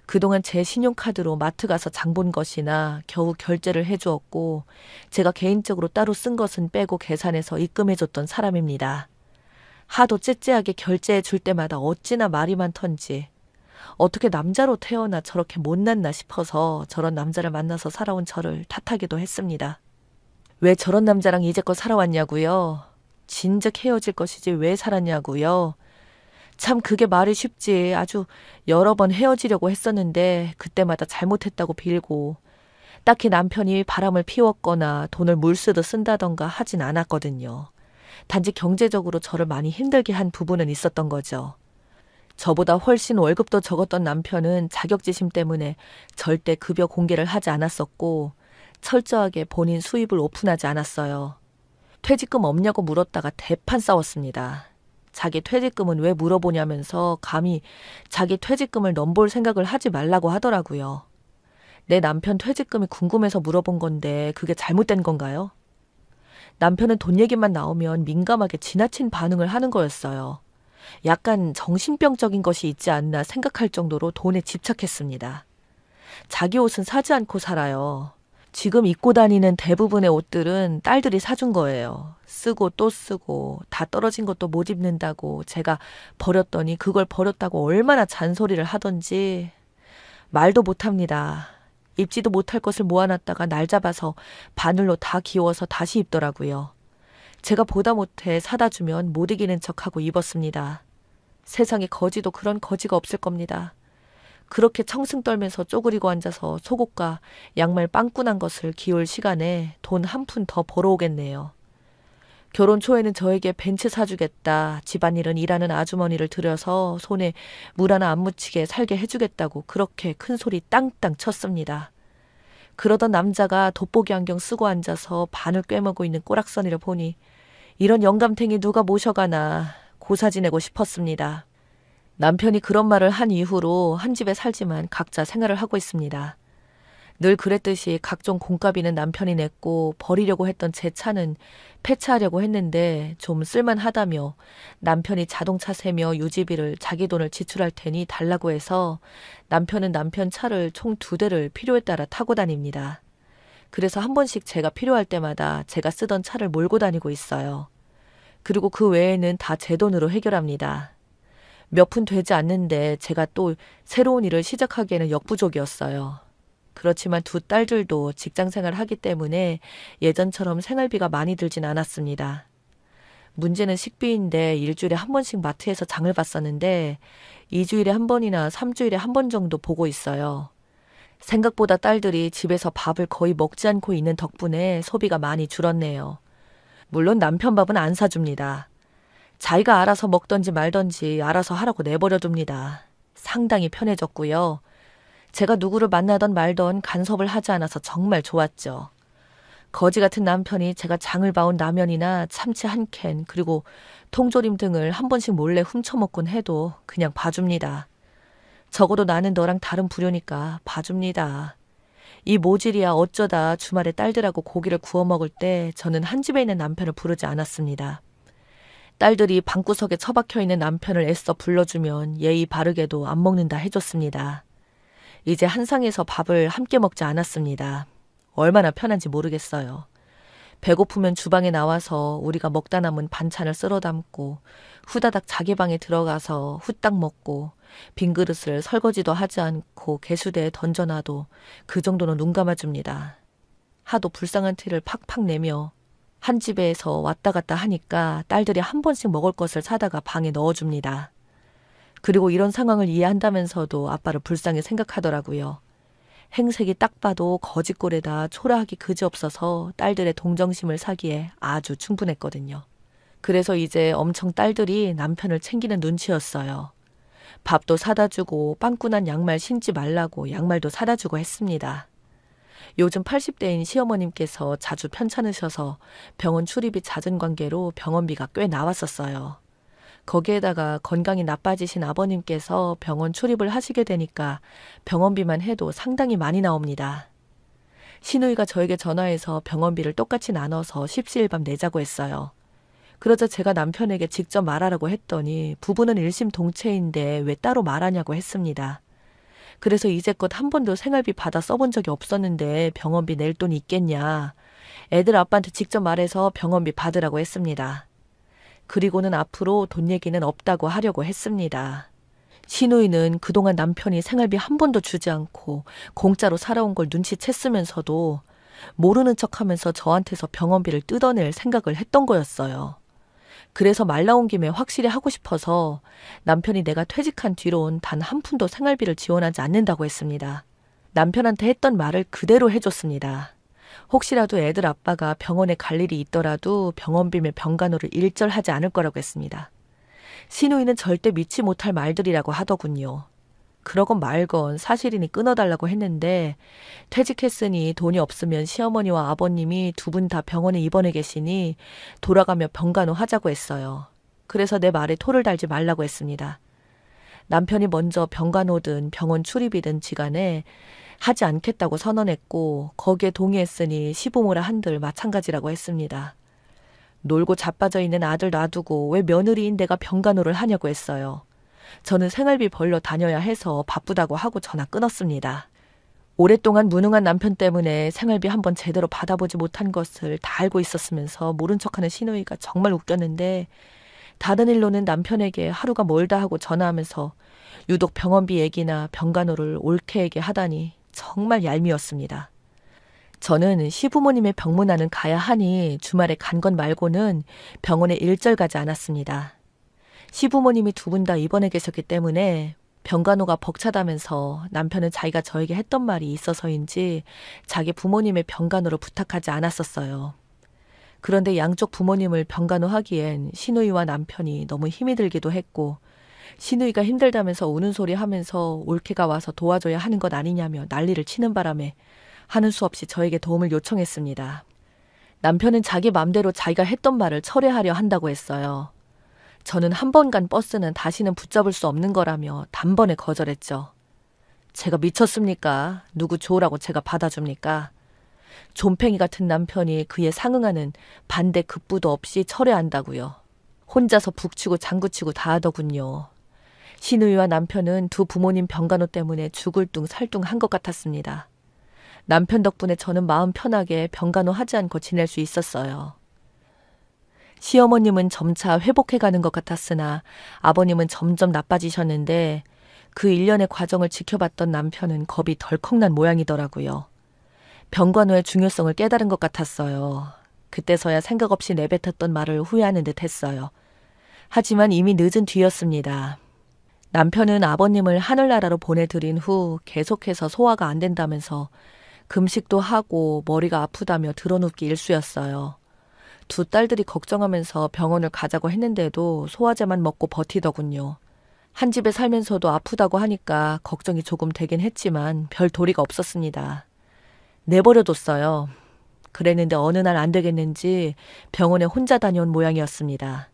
그동안 제 신용카드로 마트 가서 장 본 것이나 겨우 결제를 해주었고 제가 개인적으로 따로 쓴 것은 빼고 계산해서 입금해줬던 사람입니다. 하도 째째하게 결제해 줄 때마다 어찌나 말이 많던지 어떻게 남자로 태어나 저렇게 못났나 싶어서 저런 남자를 만나서 살아온 저를 탓하기도 했습니다. 왜 저런 남자랑 이제껏 살아왔냐고요? 진즉 헤어질 것이지 왜 살았냐고요? 참 그게 말이 쉽지. 아주 여러 번 헤어지려고 했었는데 그때마다 잘못했다고 빌고 딱히 남편이 바람을 피웠거나 돈을 물쓰듯 쓴다던가 하진 않았거든요. 단지 경제적으로 저를 많이 힘들게 한 부분은 있었던 거죠. 저보다 훨씬 월급도 적었던 남편은 자격지심 때문에 절대 급여 공개를 하지 않았었고 철저하게 본인 수입을 오픈하지 않았어요. 퇴직금 없냐고 물었다가 대판 싸웠습니다. 자기 퇴직금은 왜 물어보냐면서 감히 자기 퇴직금을 넘볼 생각을 하지 말라고 하더라고요. 내 남편 퇴직금이 궁금해서 물어본 건데 그게 잘못된 건가요? 남편은 돈 얘기만 나오면 민감하게 지나친 반응을 하는 거였어요. 약간 정신병적인 것이 있지 않나 생각할 정도로 돈에 집착했습니다. 자기 옷은 사지 않고 살아요. 지금 입고 다니는 대부분의 옷들은 딸들이 사준 거예요. 쓰고 또 쓰고 다 떨어진 것도 못 입는다고 제가 버렸더니 그걸 버렸다고 얼마나 잔소리를 하던지 말도 못합니다. 입지도 못할 것을 모아놨다가 날 잡아서 바늘로 다 기워서 다시 입더라고요. 제가 보다 못해 사다 주면 못 이기는 척하고 입었습니다. 세상에 거지도 그런 거지가 없을 겁니다. 그렇게 청승 떨면서 쪼그리고 앉아서 속옷과 양말 빵꾸난 것을 기울 시간에 돈 한 푼 더 벌어오겠네요. 결혼 초에는 저에게 벤츠 사주겠다, 집안일은 일하는 아주머니를 들여서 손에 물 하나 안 묻히게 살게 해주겠다고 그렇게 큰 소리 땅땅 쳤습니다. 그러던 남자가 돋보기 안경 쓰고 앉아서 반을 꿰매고 있는 꼬락서니를 보니 이런 영감탱이 누가 모셔가나 고사 지내고 싶었습니다. 남편이 그런 말을 한 이후로 한 집에 살지만 각자 생활을 하고 있습니다. 늘 그랬듯이 각종 공과비는 남편이 냈고 버리려고 했던 제 차는 폐차하려고 했는데 좀 쓸만하다며 남편이 자동차 세며 유지비를 자기 돈을 지출할 테니 달라고 해서 남편은 남편 차를 총 2대를 필요에 따라 타고 다닙니다. 그래서 한 번씩 제가 필요할 때마다 제가 쓰던 차를 몰고 다니고 있어요. 그리고 그 외에는 다 제 돈으로 해결합니다. 몇 푼 되지 않는데 제가 또 새로운 일을 시작하기에는 역부족이었어요. 그렇지만 2 딸들도 직장생활을 하기 때문에 예전처럼 생활비가 많이 들진 않았습니다. 문제는 식비인데 일주일에 한 번씩 마트에서 장을 봤었는데 2주일에 한 번이나 3주일에 한 번 정도 보고 있어요. 생각보다 딸들이 집에서 밥을 거의 먹지 않고 있는 덕분에 소비가 많이 줄었네요. 물론 남편 밥은 안 사줍니다. 자기가 알아서 먹던지 말던지 알아서 하라고 내버려둡니다. 상당히 편해졌고요. 제가 누구를 만나던 말던 간섭을 하지 않아서 정말 좋았죠. 거지 같은 남편이 제가 장을 봐온 라면이나 참치 1캔 그리고 통조림 등을 한 번씩 몰래 훔쳐먹곤 해도 그냥 봐줍니다. 적어도 나는 너랑 다른 부류니까 봐줍니다. 이 모질이야 어쩌다 주말에 딸들하고 고기를 구워 먹을 때 저는 한 집에 있는 남편을 부르지 않았습니다. 딸들이 방구석에 처박혀 있는 남편을 애써 불러주면 예의 바르게도 안 먹는다 해줬습니다. 이제 한 상에서 밥을 함께 먹지 않았습니다. 얼마나 편한지 모르겠어요. 배고프면 주방에 나와서 우리가 먹다 남은 반찬을 쓸어 담고 후다닥 자기 방에 들어가서 후딱 먹고 빈 그릇을 설거지도 하지 않고 개수대에 던져놔도 그 정도는 눈 감아줍니다. 하도 불쌍한 티를 팍팍 내며 한 집에서 왔다 갔다 하니까 딸들이 한 번씩 먹을 것을 사다가 방에 넣어줍니다. 그리고 이런 상황을 이해한다면서도 아빠를 불쌍히 생각하더라고요. 행색이 딱 봐도 거짓골에다 초라하기 그지없어서 딸들의 동정심을 사기에 아주 충분했거든요. 그래서 이제 엄청 딸들이 남편을 챙기는 눈치였어요. 밥도 사다 주고 빵꾸난 양말 신지 말라고 양말도 사다 주고 했습니다. 요즘 80대인 시어머님께서 자주 편찮으셔서 병원 출입이 잦은 관계로 병원비가 꽤 나왔었어요. 거기에다가 건강이 나빠지신 아버님께서 병원 출입을 하시게 되니까 병원비만 해도 상당히 많이 나옵니다. 시누이가 저에게 전화해서 병원비를 똑같이 나눠서 십시일반 내자고 했어요. 그러자 제가 남편에게 직접 말하라고 했더니 부부는 일심동체인데 왜 따로 말하냐고 했습니다. 그래서 이제껏 한 번도 생활비 받아 써본 적이 없었는데 병원비 낼 돈이 있겠냐. 애들 아빠한테 직접 말해서 병원비 받으라고 했습니다. 그리고는 앞으로 돈 얘기는 없다고 하려고 했습니다. 시누이는 그동안 남편이 생활비 한 번도 주지 않고 공짜로 살아온 걸 눈치챘으면서도 모르는 척하면서 저한테서 병원비를 뜯어낼 생각을 했던 거였어요. 그래서 말 나온 김에 확실히 하고 싶어서 남편이 내가 퇴직한 뒤론 단 한 푼도 생활비를 지원하지 않는다고 했습니다. 남편한테 했던 말을 그대로 해줬습니다. 혹시라도 애들 아빠가 병원에 갈 일이 있더라도 병원비며 병간호를 일절하지 않을 거라고 했습니다. 시누이는 절대 믿지 못할 말들이라고 하더군요. 그러건 말건 사실이니 끊어달라고 했는데 퇴직했으니 돈이 없으면 시어머니와 아버님이 2분 다 병원에 입원해 계시니 돌아가며 병간호 하자고 했어요. 그래서 내 말에 토를 달지 말라고 했습니다. 남편이 먼저 병간호든 병원 출입이든 지간에 하지 않겠다고 선언했고 거기에 동의했으니 시부모라 한들 마찬가지라고 했습니다. 놀고 자빠져 있는 아들 놔두고 왜 며느리인 내가 병간호를 하냐고 했어요. 저는 생활비 벌러 다녀야 해서 바쁘다고 하고 전화 끊었습니다. 오랫동안 무능한 남편 때문에 생활비 한번 제대로 받아보지 못한 것을 다 알고 있었으면서 모른 척하는 시누이가 정말 웃겼는데 다른 일로는 남편에게 하루가 멀다 하고 전화하면서 유독 병원비 얘기나 병간호를 옳게 얘기하다니 정말 얄미웠습니다. 저는 시부모님의 병문안은 가야 하니 주말에 간 건 말고는 병원에 일절 가지 않았습니다. 시부모님이 2분 다 입원해 계셨기 때문에 병간호가 벅차다면서 남편은 자기가 저에게 했던 말이 있어서인지 자기 부모님의 병간호를 부탁하지 않았었어요. 그런데 양쪽 부모님을 병간호하기엔 시누이와 남편이 너무 힘이 들기도 했고 시누이가 힘들다면서 우는 소리 하면서 올케가 와서 도와줘야 하는 것 아니냐며 난리를 치는 바람에 하는 수 없이 저에게 도움을 요청했습니다. 남편은 자기 맘대로 자기가 했던 말을 철회하려 한다고 했어요. 저는 한 번 간 버스는 다시는 붙잡을 수 없는 거라며 단번에 거절했죠. 제가 미쳤습니까? 누구 좋으라고 제가 받아줍니까? 존팽이 같은 남편이 그에 상응하는 반대 급부도 없이 철회한다고요. 혼자서 북치고 장구치고 다 하더군요. 시누이와 남편은 두 부모님 병간호 때문에 죽을 둥 살 둥 한 것 같았습니다. 남편 덕분에 저는 마음 편하게 병간호 하지 않고 지낼 수 있었어요. 시어머님은 점차 회복해가는 것 같았으나 아버님은 점점 나빠지셨는데 그 일련의 과정을 지켜봤던 남편은 겁이 덜컥 난 모양이더라고요. 병간호의 중요성을 깨달은 것 같았어요. 그때서야 생각 없이 내뱉었던 말을 후회하는 듯 했어요. 하지만 이미 늦은 뒤였습니다. 남편은 아버님을 하늘나라로 보내드린 후 계속해서 소화가 안 된다면서 금식도 하고 머리가 아프다며 드러눕기 일쑤였어요. 두 딸들이 걱정하면서 병원을 가자고 했는데도 소화제만 먹고 버티더군요. 한 집에 살면서도 아프다고 하니까 걱정이 조금 되긴 했지만 별 도리가 없었습니다. 내버려뒀어요. 그랬는데 어느 날 안 되겠는지 병원에 혼자 다녀온 모양이었습니다.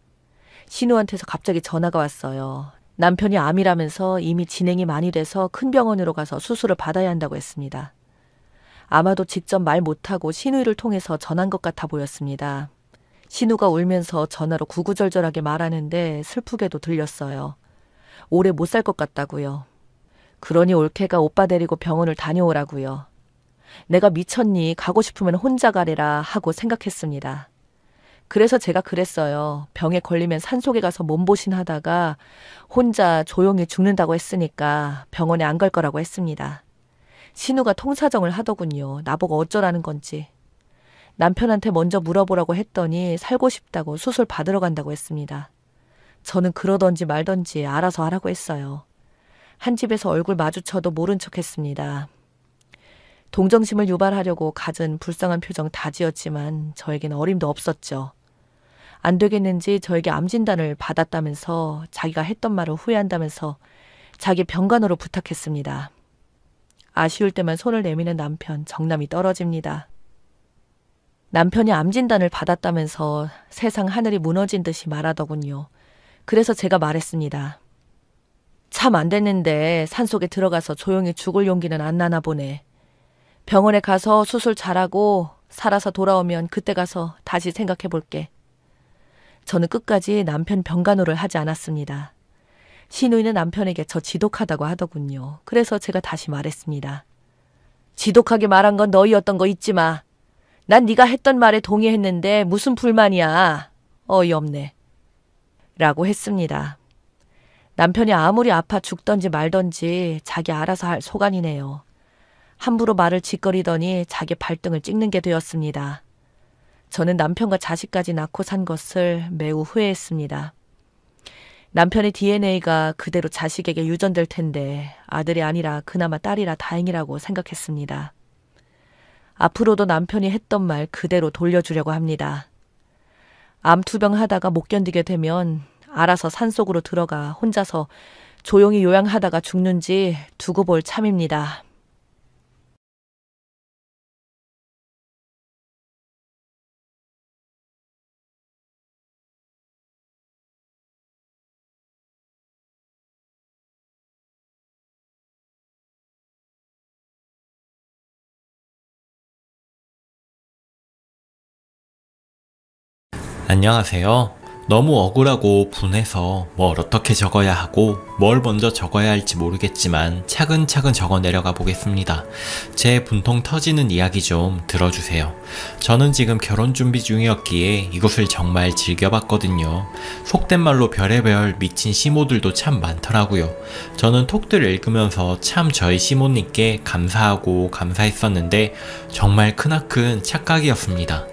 신우한테서 갑자기 전화가 왔어요. 남편이 암이라면서 이미 진행이 많이 돼서 큰 병원으로 가서 수술을 받아야 한다고 했습니다. 아마도 직접 말 못하고 신우이를 통해서 전한 것 같아 보였습니다. 신우가 울면서 전화로 구구절절하게 말하는데 슬프게도 들렸어요. 오래 못 살 것 같다고요. 그러니 올케가 오빠 데리고 병원을 다녀오라고요. 내가 미쳤니? 가고 싶으면 혼자 가래라 하고 생각했습니다. 그래서 제가 그랬어요. 병에 걸리면 산속에 가서 몸보신 하다가 혼자 조용히 죽는다고 했으니까 병원에 안 갈 거라고 했습니다. 신우가 통사정을 하더군요. 나보고 어쩌라는 건지. 남편한테 먼저 물어보라고 했더니 살고 싶다고 수술 받으러 간다고 했습니다. 저는 그러던지 말던지 알아서 하라고 했어요. 한 집에서 얼굴 마주쳐도 모른 척 했습니다. 동정심을 유발하려고 갖은 불쌍한 표정 다 지었지만 저에겐 어림도 없었죠. 안 되겠는지 저에게 암 진단을 받았다면서 자기가 했던 말을 후회한다면서 자기 병간호로 부탁했습니다. 아쉬울 때만 손을 내미는 남편, 정남이 떨어집니다. 남편이 암 진단을 받았다면서 세상 하늘이 무너진 듯이 말하더군요. 그래서 제가 말했습니다. 참 안 됐는데 산속에 들어가서 조용히 죽을 용기는 안 나나 보네. 병원에 가서 수술 잘하고 살아서 돌아오면 그때 가서 다시 생각해 볼게. 저는 끝까지 남편 병간호를 하지 않았습니다. 시누이는 남편에게 저 지독하다고 하더군요. 그래서 제가 다시 말했습니다. 지독하게 말한 건 너희였던 거 잊지 마. 난 네가 했던 말에 동의했는데 무슨 불만이야. 어이없네. 라고 했습니다. 남편이 아무리 아파 죽던지 말던지 자기 알아서 할 소간이네요. 함부로 말을 짓거리더니 자기 발등을 찍는 게 되었습니다. 저는 남편과 자식까지 낳고 산 것을 매우 후회했습니다. 남편의 DNA가 그대로 자식에게 유전될 텐데 아들이 아니라 그나마 딸이라 다행이라고 생각했습니다. 앞으로도 남편이 했던 말 그대로 돌려주려고 합니다. 암 투병하다가 못 견디게 되면 알아서 산속으로 들어가 혼자서 조용히 요양하다가 죽는지 두고 볼 참입니다. 안녕하세요. 너무 억울하고 분해서 뭘 어떻게 적어야 하고 뭘 먼저 적어야 할지 모르겠지만 차근차근 적어 내려가 보겠습니다. 제 분통 터지는 이야기 좀 들어주세요. 저는 지금 결혼 준비 중이었기에 이것을 정말 즐겨봤거든요. 속된 말로 별의별 미친 시모들도 참 많더라고요. 저는 톡들 읽으면서 참 저희 시모님께 감사하고 감사했었는데 정말 크나큰 착각이었습니다.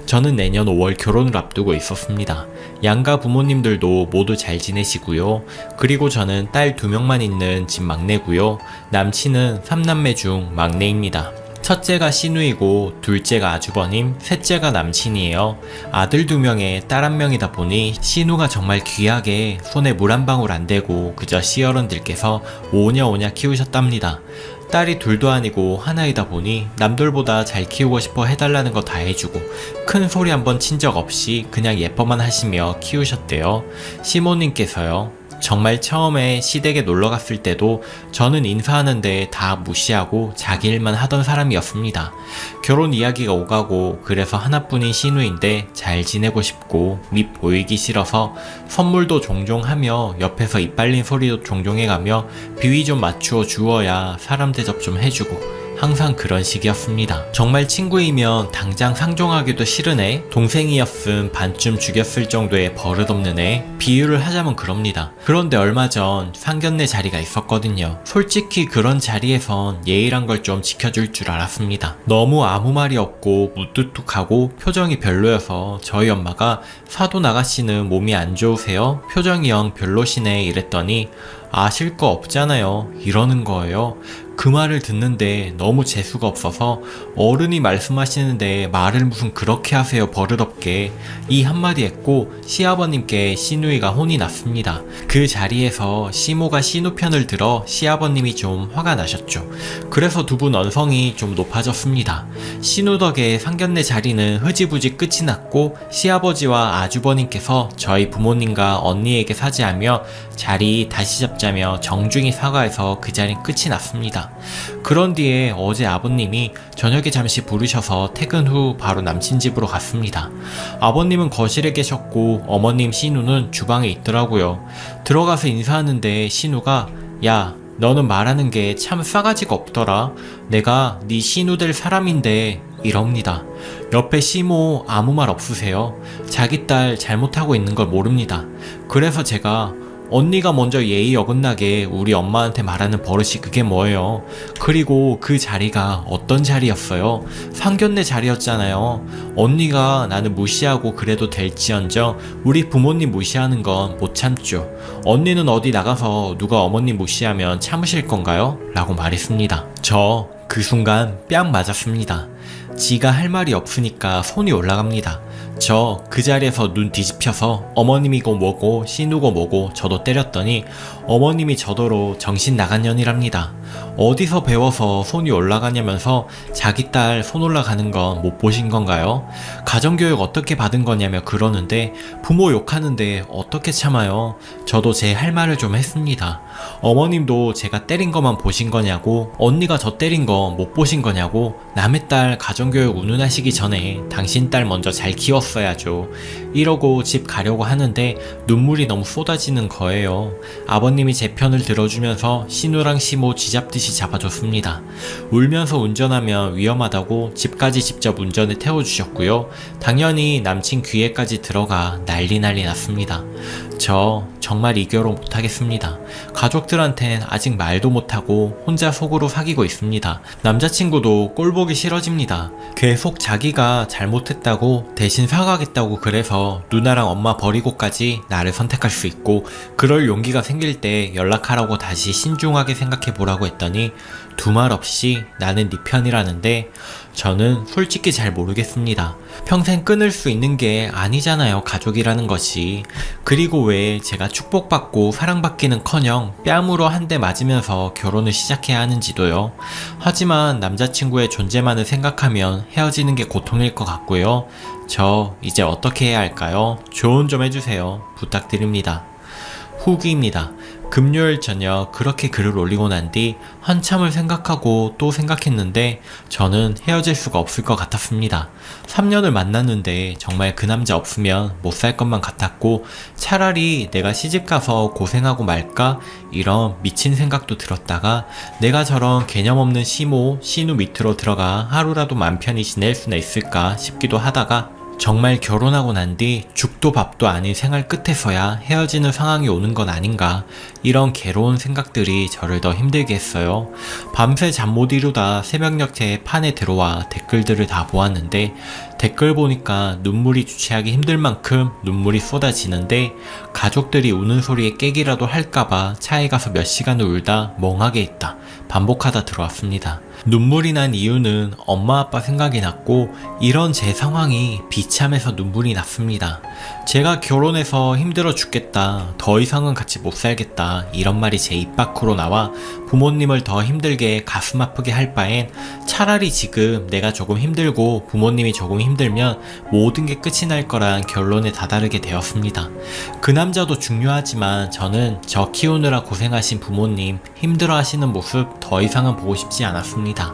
저는 내년 5월 결혼을 앞두고 있었습니다. 양가 부모님들도 모두 잘 지내시고요. 그리고 저는 딸 2명만 있는 집 막내고요. 남친은 3남매 중 막내입니다. 첫째가 시누이고 둘째가 아주버님, 셋째가 남친이에요. 아들 2명에 딸 1명이다 보니 시누가 정말 귀하게 손에 물 한 방울 안 대고 그저 시어른들께서 오냐오냐 키우셨답니다. 딸이 둘도 아니고 하나이다 보니 남들보다 잘 키우고 싶어 해달라는 거 다 해주고 큰 소리 한번 친 적 없이 그냥 예뻐만 하시며 키우셨대요. 시모님께서요. 정말 처음에 시댁에 놀러 갔을 때도 저는 인사하는데 다 무시하고 자기 일만 하던 사람이었습니다. 결혼 이야기가 오가고 그래서 하나뿐인 시누인데 잘 지내고 싶고 밉 보이기 싫어서 선물도 종종 하며 옆에서 입 빨린 소리도 종종 해가며 비위 좀 맞추어 주어야 사람 대접 좀 해주고 항상 그런 식이었습니다. 정말 친구이면 당장 상종하기도 싫은 애, 동생이었음 반쯤 죽였을 정도의 버릇없는 애, 비유를 하자면 그럽니다. 그런데 얼마 전 상견례 자리가 있었거든요. 솔직히 그런 자리에선 예의란 걸 좀 지켜줄 줄 알았습니다. 너무 아무 말이 없고 무뚝뚝하고 표정이 별로여서 저희 엄마가 사돈 아가씨는 몸이 안 좋으세요? 표정이 영 별로시네 이랬더니 아실 거 없잖아요 이러는 거예요. 그 말을 듣는데 너무 재수가 없어서 어른이 말씀하시는데 말을 무슨 그렇게 하세요 버릇없게 이 한마디 했고 시아버님께 시누이가 혼이 났습니다. 그 자리에서 시모가 시누 편을 들어 시아버님이 좀 화가 나셨죠. 그래서 두 분 언성이 좀 높아졌습니다. 시누 덕에 상견례 자리는 흐지부지 끝이 났고 시아버지와 아주버님께서 저희 부모님과 언니에게 사죄하며 자리 다시 잡자며 정중히 사과해서 그 자리는 끝이 났습니다. 그런 뒤에 어제 아버님이 저녁에 잠시 부르셔서 퇴근 후 바로 남친 집으로 갔습니다. 아버님은 거실에 계셨고 어머님 시누는 주방에 있더라고요. 들어가서 인사하는데 시누가 야 너는 말하는 게 참 싸가지가 없더라. 내가 네 시누 될 사람인데 이럽니다. 옆에 시모 아무 말 없으세요? 자기 딸 잘못하고 있는 걸 모릅니다. 그래서 제가 언니가 먼저 예의 어긋나게 우리 엄마한테 말하는 버릇이 그게 뭐예요? 그리고 그 자리가 어떤 자리였어요? 상견례 자리였잖아요. 언니가 나는 무시하고 그래도 될지언정 우리 부모님 무시하는 건 못 참죠. 언니는 어디 나가서 누가 어머님 무시하면 참으실 건가요? 라고 말했습니다. 저 그 순간 뺨 맞았습니다. 지가 할 말이 없으니까 손이 올라갑니다. 저 그 자리에서 눈 뒤집혀서 어머님이고 뭐고 시누고 뭐고 저도 때렸더니 어머님이 저더러 정신 나간 년이랍니다. 어디서 배워서 손이 올라가냐면서 자기 딸 손 올라가는 건 못 보신 건가요? 가정교육 어떻게 받은 거냐며 그러는데 부모 욕하는데 어떻게 참아요? 저도 제 할 말을 좀 했습니다. 어머님도 제가 때린 것만 보신 거냐고 언니가 저 때린 거 못 보신 거냐고 남의 딸 가정교육 운운하시기 전에 당신 딸 먼저 잘 키웠어야죠. 이러고 집 가려고 하는데 눈물이 너무 쏟아지는 거예요. 아버님이 제 편을 들어주면서 시누랑 시모 쥐잡듯이 잡아줬습니다. 울면서 운전하면 위험하다고 집까지 직접 운전에 태워주셨고요. 당연히 남친 귀에까지 들어가 난리 났습니다. 저 정말 이 결혼 못하겠습니다. 가족들한텐 아직 말도 못하고 혼자 속으로 사귀고 있습니다. 남자친구도 꼴보기 싫어집니다. 계속 자기가 잘못했다고 대신 사과하겠다고 그래서 누나랑 엄마 버리고까지 나를 선택할 수 있고 그럴 용기가 생길 때 연락하라고 다시 신중하게 생각해보라고 했더니 두 말 없이 나는 네 편이라는데 저는 솔직히 잘 모르겠습니다. 평생 끊을 수 있는 게 아니잖아요, 가족이라는 것이. 그리고 왜 제가 축복받고 사랑받기는커녕 뺨으로 한 대 맞으면서 결혼을 시작해야 하는지도요. 하지만 남자친구의 존재만을 생각하면 헤어지는 게 고통일 것 같고요. 저 이제 어떻게 해야 할까요? 조언 좀 해주세요. 부탁드립니다. 후기입니다. 금요일 저녁 그렇게 글을 올리고 난 뒤 한참을 생각하고 또 생각했는데 저는 헤어질 수가 없을 것 같았습니다. 3년을 만났는데 정말 그 남자 없으면 못 살 것만 같았고 차라리 내가 시집가서 고생하고 말까 이런 미친 생각도 들었다가 내가 저런 개념 없는 시모, 시누 밑으로 들어가 하루라도 맘 편히 지낼 수나 있을까 싶기도 하다가 정말 결혼하고 난 뒤 죽도 밥도 아닌 생활 끝에서야 헤어지는 상황이 오는 건 아닌가 이런 괴로운 생각들이 저를 더 힘들게 했어요. 밤새 잠 못 이루다 새벽녘에 판에 들어와 댓글들을 다 보았는데 댓글 보니까 눈물이 주체하기 힘들 만큼 눈물이 쏟아지는데 가족들이 우는 소리에 깨기라도 할까봐 차에 가서 몇 시간을 울다 멍하게 있다 반복하다 들어왔습니다. 눈물이 난 이유는 엄마 아빠 생각이 났고 이런 제 상황이 비참해서 눈물이 났습니다. 제가 결혼해서 힘들어 죽겠다, 더 이상은 같이 못 살겠다 이런 말이 제 입 밖으로 나와 부모님을 더 힘들게 가슴 아프게 할 바엔 차라리 지금 내가 조금 힘들고 부모님이 조금 힘들면 모든 게 끝이 날 거란 결론에 다다르게 되었습니다. 그 남자도 중요하지만 저는 저 키우느라 고생하신 부모님 힘들어 하시는 모습 더 이상은 보고 싶지 않았습니다.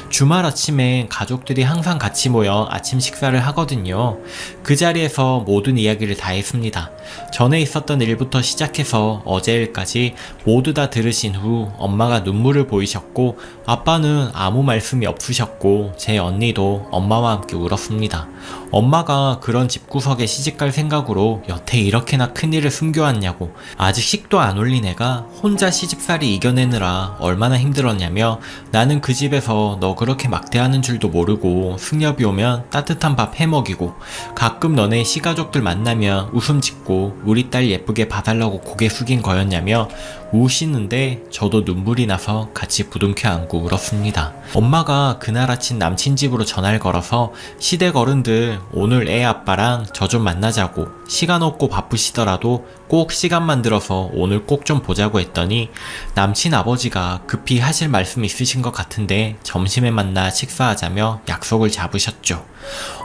주말 아침에 가족들이 항상 같이 모여 아침 식사를 하거든요. 그 자리에서 모든 이야기를 다 했습니다. 전에 있었던 일부터 시작해서 어제 일까지 모두 다 들으신 후 엄마가 눈물을 보이셨고 아빠는 아무 말씀이 없으셨고 제 언니도 엄마와 함께 울었습니다. 엄마가 그런 집구석에 시집갈 생각으로 여태 이렇게나 큰일을 숨겨왔냐고, 아직 식도 안 올린 애가 혼자 시집살이 이겨내느라 얼마나 힘들었냐며, 나는 그 집에서 너 그렇게 막대하는 줄도 모르고 승엽이 오면 따뜻한 밥 해먹이고 가끔 너네 시가족들 만나면 웃음 짓고 우리 딸 예쁘게 봐달라고 고개 숙인 거였냐며 우시는데 저도 눈물이 나서 같이 부둥켜 안고 울었습니다. 엄마가 그날 아침 남친 집으로 전화를 걸어서 시댁 어른들 오늘 애 아빠랑 저 좀 만나자고, 시간 없고 바쁘시더라도 꼭 시간 만들어서 오늘 꼭 좀 보자고 했더니 남친 아버지가 급히 하실 말씀 있으신 것 같은데 점심에 만나 식사하자며 약속을 잡으셨죠.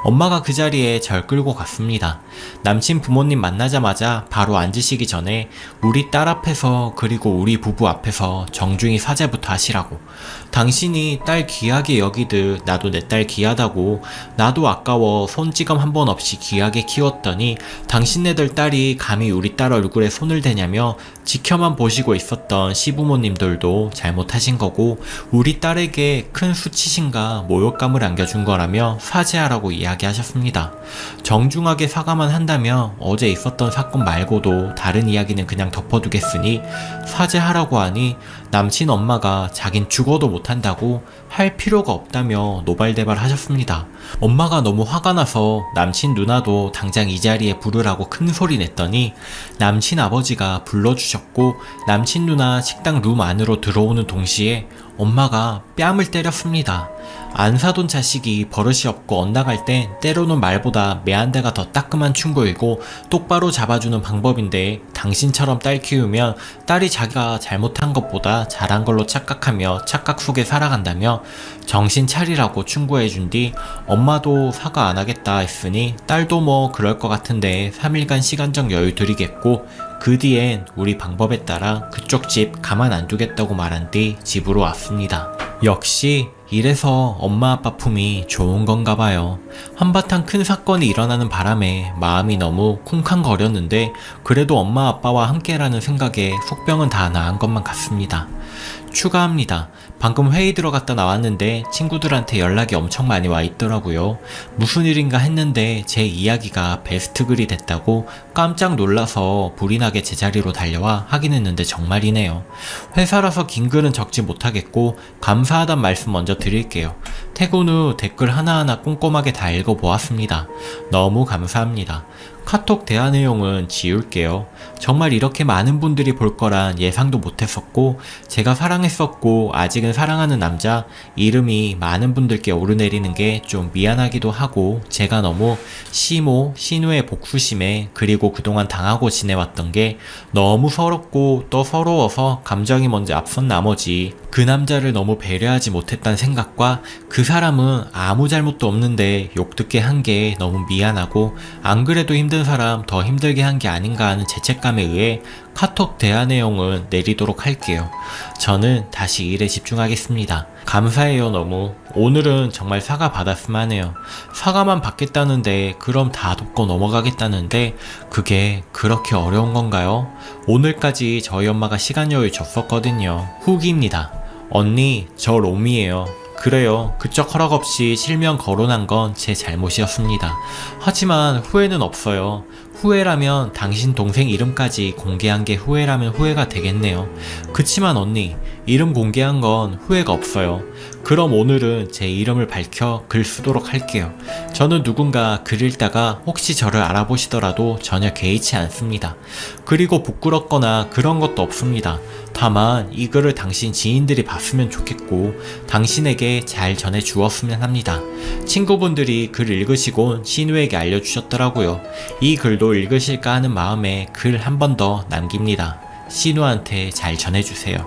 엄마가 그 자리에 절 끌고 갔습니다. 남친 부모님 만나자마자 바로 앉으시기 전에 우리 딸 앞에서 그리고 우리 부부 앞에서 정중히 사죄부터 하시라고, 당신이 딸 귀하게 여기듯 나도 내 딸 귀하다고, 나도 아까워 손찌검 한 번 없이 귀하게 키웠더니 당신네들 딸이 감히 우리 딸 얼굴에 손을 대냐며 지켜만 보시고 있었던 시부모님들도 잘못하신 거고 우리 딸에게 큰 수치심과 모욕감을 안겨준 거라며 사죄하라고 이야기하셨습니다. 정중하게 사과만 한다며 어제 있었던 사건 말고도 다른 이야기는 그냥 덮어두겠으니 사죄하라고 하니 남친 엄마가 자긴 죽어도 못한다고, 할 필요가 없다며 노발대발 하셨습니다. 엄마가 너무 화가 나서 남친 누나도 당장 이 자리에 부르라고 큰 소리 냈더니 남친 아버지가 불러주셨고 남친 누나 식당 룸 안으로 들어오는 동시에 엄마가 뺨을 때렸습니다. 안 사돈 자식이 버릇이 없고 엇나갈 땐 때로는 말보다 매한대가 더 따끔한 충고이고 똑바로 잡아주는 방법인데, 당신처럼 딸 키우면 딸이 자기가 잘못한 것보다 잘한 걸로 착각하며 착각 속에 살아간다며 정신 차리라고 충고해준 뒤 엄마도 사과 안 하겠다 했으니 딸도 뭐 그럴 것 같은데 3일간 시간적 여유 드리겠고 그 뒤엔 우리 방법에 따라 그쪽 집 가만 안 두겠다고 말한 뒤 집으로 왔습니다. 역시 이래서 엄마 아빠 품이 좋은 건가 봐요. 한바탕 큰 사건이 일어나는 바람에 마음이 너무 쿵쾅거렸는데 그래도 엄마 아빠와 함께라는 생각에 속병은 다 나은 것만 같습니다. 추가합니다. 방금 회의 들어갔다 나왔는데 친구들한테 연락이 엄청 많이 와 있더라고요. 무슨 일인가 했는데 제 이야기가 베스트 글이 됐다고 깜짝 놀라서 불이 나게 제자리로 달려와 확인했는데 정말이네요. 회사라서 긴 글은 적지 못하겠고 감사하단 말씀 먼저 드릴게요. 퇴근 후 댓글 하나하나 꼼꼼하게 다 읽어보았습니다. 너무 감사합니다. 카톡 대화 내용은 지울게요. 정말 이렇게 많은 분들이 볼 거란 예상도 못했었고 제가 사랑했었고 아직은 사랑하는 남자 이름이 많은 분들께 오르내리는 게 좀 미안하기도 하고, 제가 너무 시모, 신우의 복수심에 그리고 그동안 당하고 지내왔던 게 너무 서럽고 또 서러워서 감정이 먼저 앞선 나머지 그 남자를 너무 배려하지 못했다는 생각과 그 사람은 아무 잘못도 없는데 욕듣게 한 게 너무 미안하고 안 그래도 힘든 사람 더 힘들게 한 게 아닌가 하는 죄책감에 의해 카톡 대화 내용은 내리도록 할게요. 저는 다시 일에 집중하겠습니다. 감사해요. 너무. 오늘은 정말 사과 받았으면 하네요. 사과만 받겠다는데 그럼 다 돕고 넘어가겠다는데 그게 그렇게 어려운 건가요? 오늘까지 저희 엄마가 시간 여유 줬었거든요. 후기입니다. 언니, 저 롬이에요. 그래요. 그쪽 허락 없이 실명 거론한 건 제 잘못이었습니다. 하지만 후회는 없어요. 후회라면 당신 동생 이름까지 공개한 게 후회라면 후회가 되겠네요. 그치만 언니, 이름 공개한 건 후회가 없어요. 그럼 오늘은 제 이름을 밝혀 글 쓰도록 할게요. 저는 누군가 글 읽다가 혹시 저를 알아보시더라도 전혀 개의치 않습니다. 그리고 부끄럽거나 그런 것도 없습니다. 다만 이 글을 당신 지인들이 봤으면 좋겠고 당신에게 잘 전해 주었으면 합니다. 친구분들이 글 읽으시곤 신우에게 알려주셨더라고요. 이 글도 읽으실까 하는 마음에 글 한 번 더 남깁니다. 신우한테 잘 전해주세요.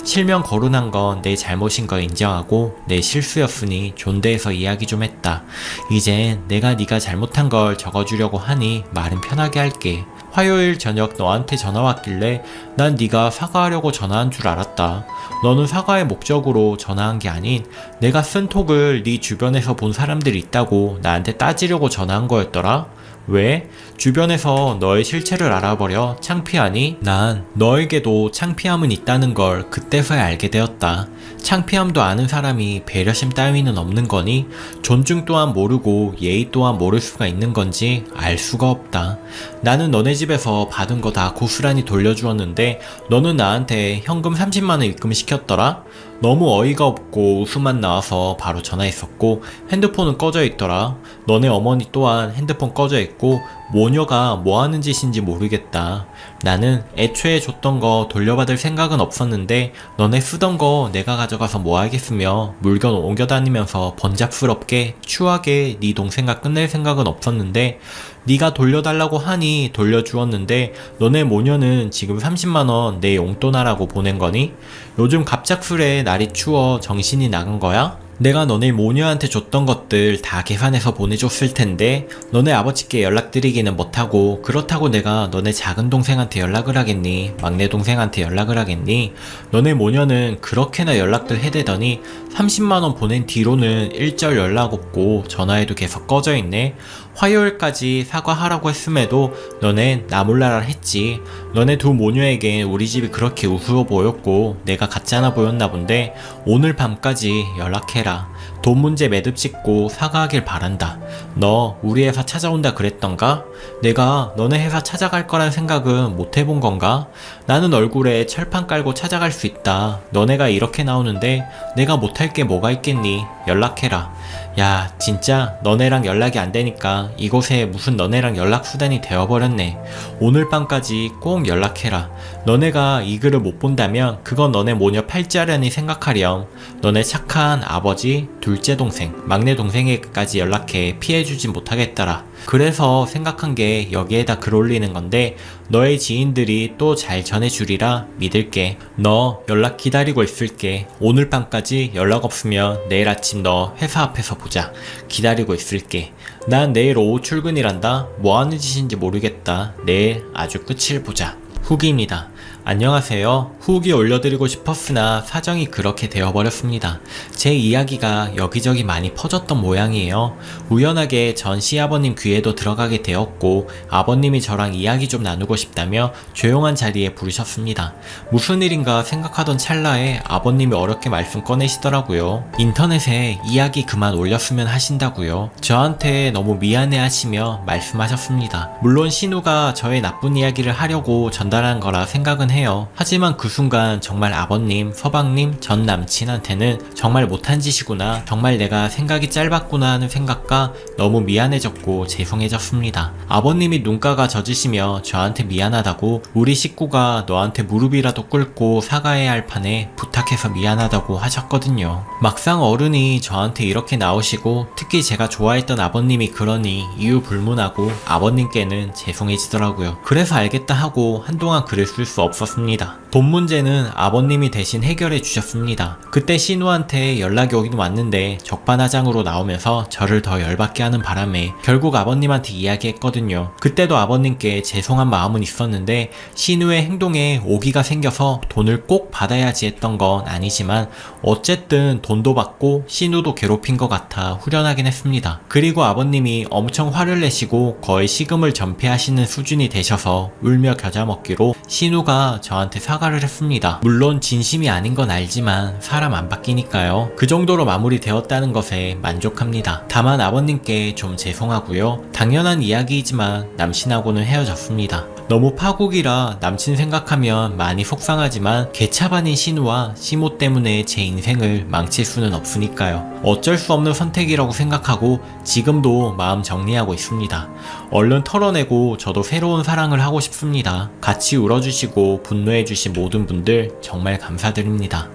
실명 거론한 건 내 잘못인 거 인정하고 내 실수였으니 존대해서 이야기 좀 했다. 이젠 내가 네가 잘못한 걸 적어주려고 하니 말은 편하게 할게. 화요일 저녁 너한테 전화 왔길래 난 네가 사과하려고 전화한 줄 알았다. 너는 사과의 목적으로 전화한 게 아닌 내가 쓴 톡을 네 주변에서 본 사람들이 있다고 나한테 따지려고 전화한 거였더라. 왜? 주변에서 너의 실체를 알아버려 창피하니? 난 너에게도 창피함은 있다는 걸 그때서야 알게 되었다. 창피함도 아는 사람이 배려심 따위는 없는 거니? 존중 또한 모르고 예의 또한 모를 수가 있는 건지 알 수가 없다. 나는 너네 집에서 받은 거 다 고스란히 돌려주었는데 너는 나한테 현금 30만원 입금시켰더라? 너무 어이가 없고 웃음만 나와서 바로 전화했었고 핸드폰은 꺼져 있더라. 너네 어머니 또한 핸드폰 꺼져 있고 모녀가 뭐 하는 짓인지 모르겠다. 나는 애초에 줬던 거 돌려받을 생각은 없었는데 너네 쓰던 거 내가 가져가서 뭐 하겠으며 물건 옮겨 다니면서 번잡스럽게 추하게 네 동생과 끝낼 생각은 없었는데 네가 돌려달라고 하니 돌려주었는데 너네 모녀는 지금 30만원 내 용돈 하라고 보낸 거니? 요즘 갑작스레 날이 추워 정신이 나간 거야? 내가 너네 모녀한테 줬던 것들 다 계산해서 보내줬을 텐데 너네 아버지께 연락드리기는 못하고 그렇다고 내가 너네 작은 동생한테 연락을 하겠니? 막내 동생한테 연락을 하겠니? 너네 모녀는 그렇게나 연락들 해대더니 30만원 보낸 뒤로는 일절 연락 없고 전화해도 계속 꺼져 있네. 화요일까지 사과하라고 했음에도 너넨 나 몰라라 했지. 너네 두 모녀에겐 우리 집이 그렇게 우스워 보였고 내가 가짜나 보였나 본데 오늘 밤까지 연락해라. 돈 문제 매듭 짓고 사과하길 바란다. 너 우리 회사 찾아온다 그랬던가? 내가 너네 회사 찾아갈 거란 생각은 못 해본 건가? 나는 얼굴에 철판 깔고 찾아갈 수 있다. 너네가 이렇게 나오는데 내가 못할 게 뭐가 있겠니? 연락해라. 야 진짜 너네랑 연락이 안 되니까 이곳에 무슨 너네랑 연락 수단이 되어버렸네. 오늘 밤까지 꼭 연락해라. 너네가 이 글을 못 본다면 그건 너네 모녀 팔자려니 생각하렴. 너네 착한 아버지, 둘째 동생, 막내 동생에게까지 연락해 피해주진 못하겠더라. 그래서 생각한 게 여기에다 글 올리는 건데 너의 지인들이 또 잘 전해주리라 믿을게. 너 연락 기다리고 있을게. 오늘 밤까지 연락 없으면 내일 아침 너 회사 앞에서 보자. 기다리고 있을게. 난 내일 오후 출근이란다. 뭐 하는 짓인지 모르겠다. 내일 아주 끝을 보자. 후기입니다. 안녕하세요. 후기 올려드리고 싶었으나 사정이 그렇게 되어버렸습니다. 제 이야기가 여기저기 많이 퍼졌던 모양이에요. 우연하게 전 시아버님 귀에도 들어가게 되었고 아버님이 저랑 이야기 좀 나누고 싶다며 조용한 자리에 부르셨습니다. 무슨 일인가 생각하던 찰나에 아버님이 어렵게 말씀 꺼내시더라고요. 인터넷에 이야기 그만 올렸으면 하신다고요. 저한테 너무 미안해 하시며 말씀하셨습니다. 물론 신우가 저의 나쁜 이야기를 하려고 전달한 거라 생각은 해요. 하지만 그 순간 정말 아버님, 서방님, 전 남친한테는 정말 못한 짓이구나, 정말 내가 생각이 짧았구나 하는 생각과 너무 미안해졌고 죄송해졌습니다. 아버님이 눈가가 젖으시며 저한테 미안하다고 우리 식구가 너한테 무릎이라도 꿇고 사과해야 할 판에 부탁해서 미안하다고 하셨거든요. 막상 어른이 저한테 이렇게 나오시고 특히 제가 좋아했던 아버님이 그러니 이유 불문하고 아버님께는 죄송해지더라고요. 그래서 알겠다 하고 한동안 글을 쓸 수 없었습니다. 돈 문제는 아버님이 대신 해결해 주셨습니다. 그때 신우한테 연락이 오긴 왔는데 적반하장으로 나오면서 저를 더 열받게 하는 바람에 결국 아버님한테 이야기했거든요. 그때도 아버님께 죄송한 마음은 있었는데 신우의 행동에 오기가 생겨서 돈을 꼭 받아야지 했던 건 아니지만 어쨌든 돈도 받고 신우도 괴롭힌 것 같아 후련하긴 했습니다. 그리고 아버님이 엄청 화를 내시고 거의 식음을 전폐하시는 수준이 되셔서 울며 겨자 먹기로 신우가 저한테 사과를 했습니다. 물론 진심이 아닌 건 알지만 사람 안 바뀌니까요. 그 정도로 마무리되었다는 것에 만족합니다. 다만 아버님께 좀 죄송하고요. 당연한 이야기이지만 남친하고는 헤어졌습니다. 너무 파국이라 남친 생각하면 많이 속상하지만 개차반인 신우와 시모 때문에 제 인생을 망칠 수는 없으니까요. 어쩔 수 없는 선택이라고 생각하고 지금도 마음 정리하고 있습니다. 얼른 털어내고 저도 새로운 사랑을 하고 싶습니다. 같이 울어주시고 분노해주신 모든 분들 정말 감사드립니다.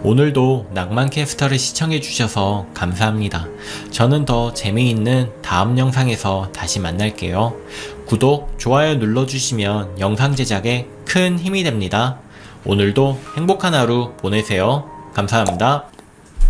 오늘도 낭만캐스터를 시청해주셔서 감사합니다. 저는 더 재미있는 다음 영상에서 다시 만날게요. 구독, 좋아요 눌러주시면 영상 제작에 큰 힘이 됩니다. 오늘도 행복한 하루 보내세요. 감사합니다.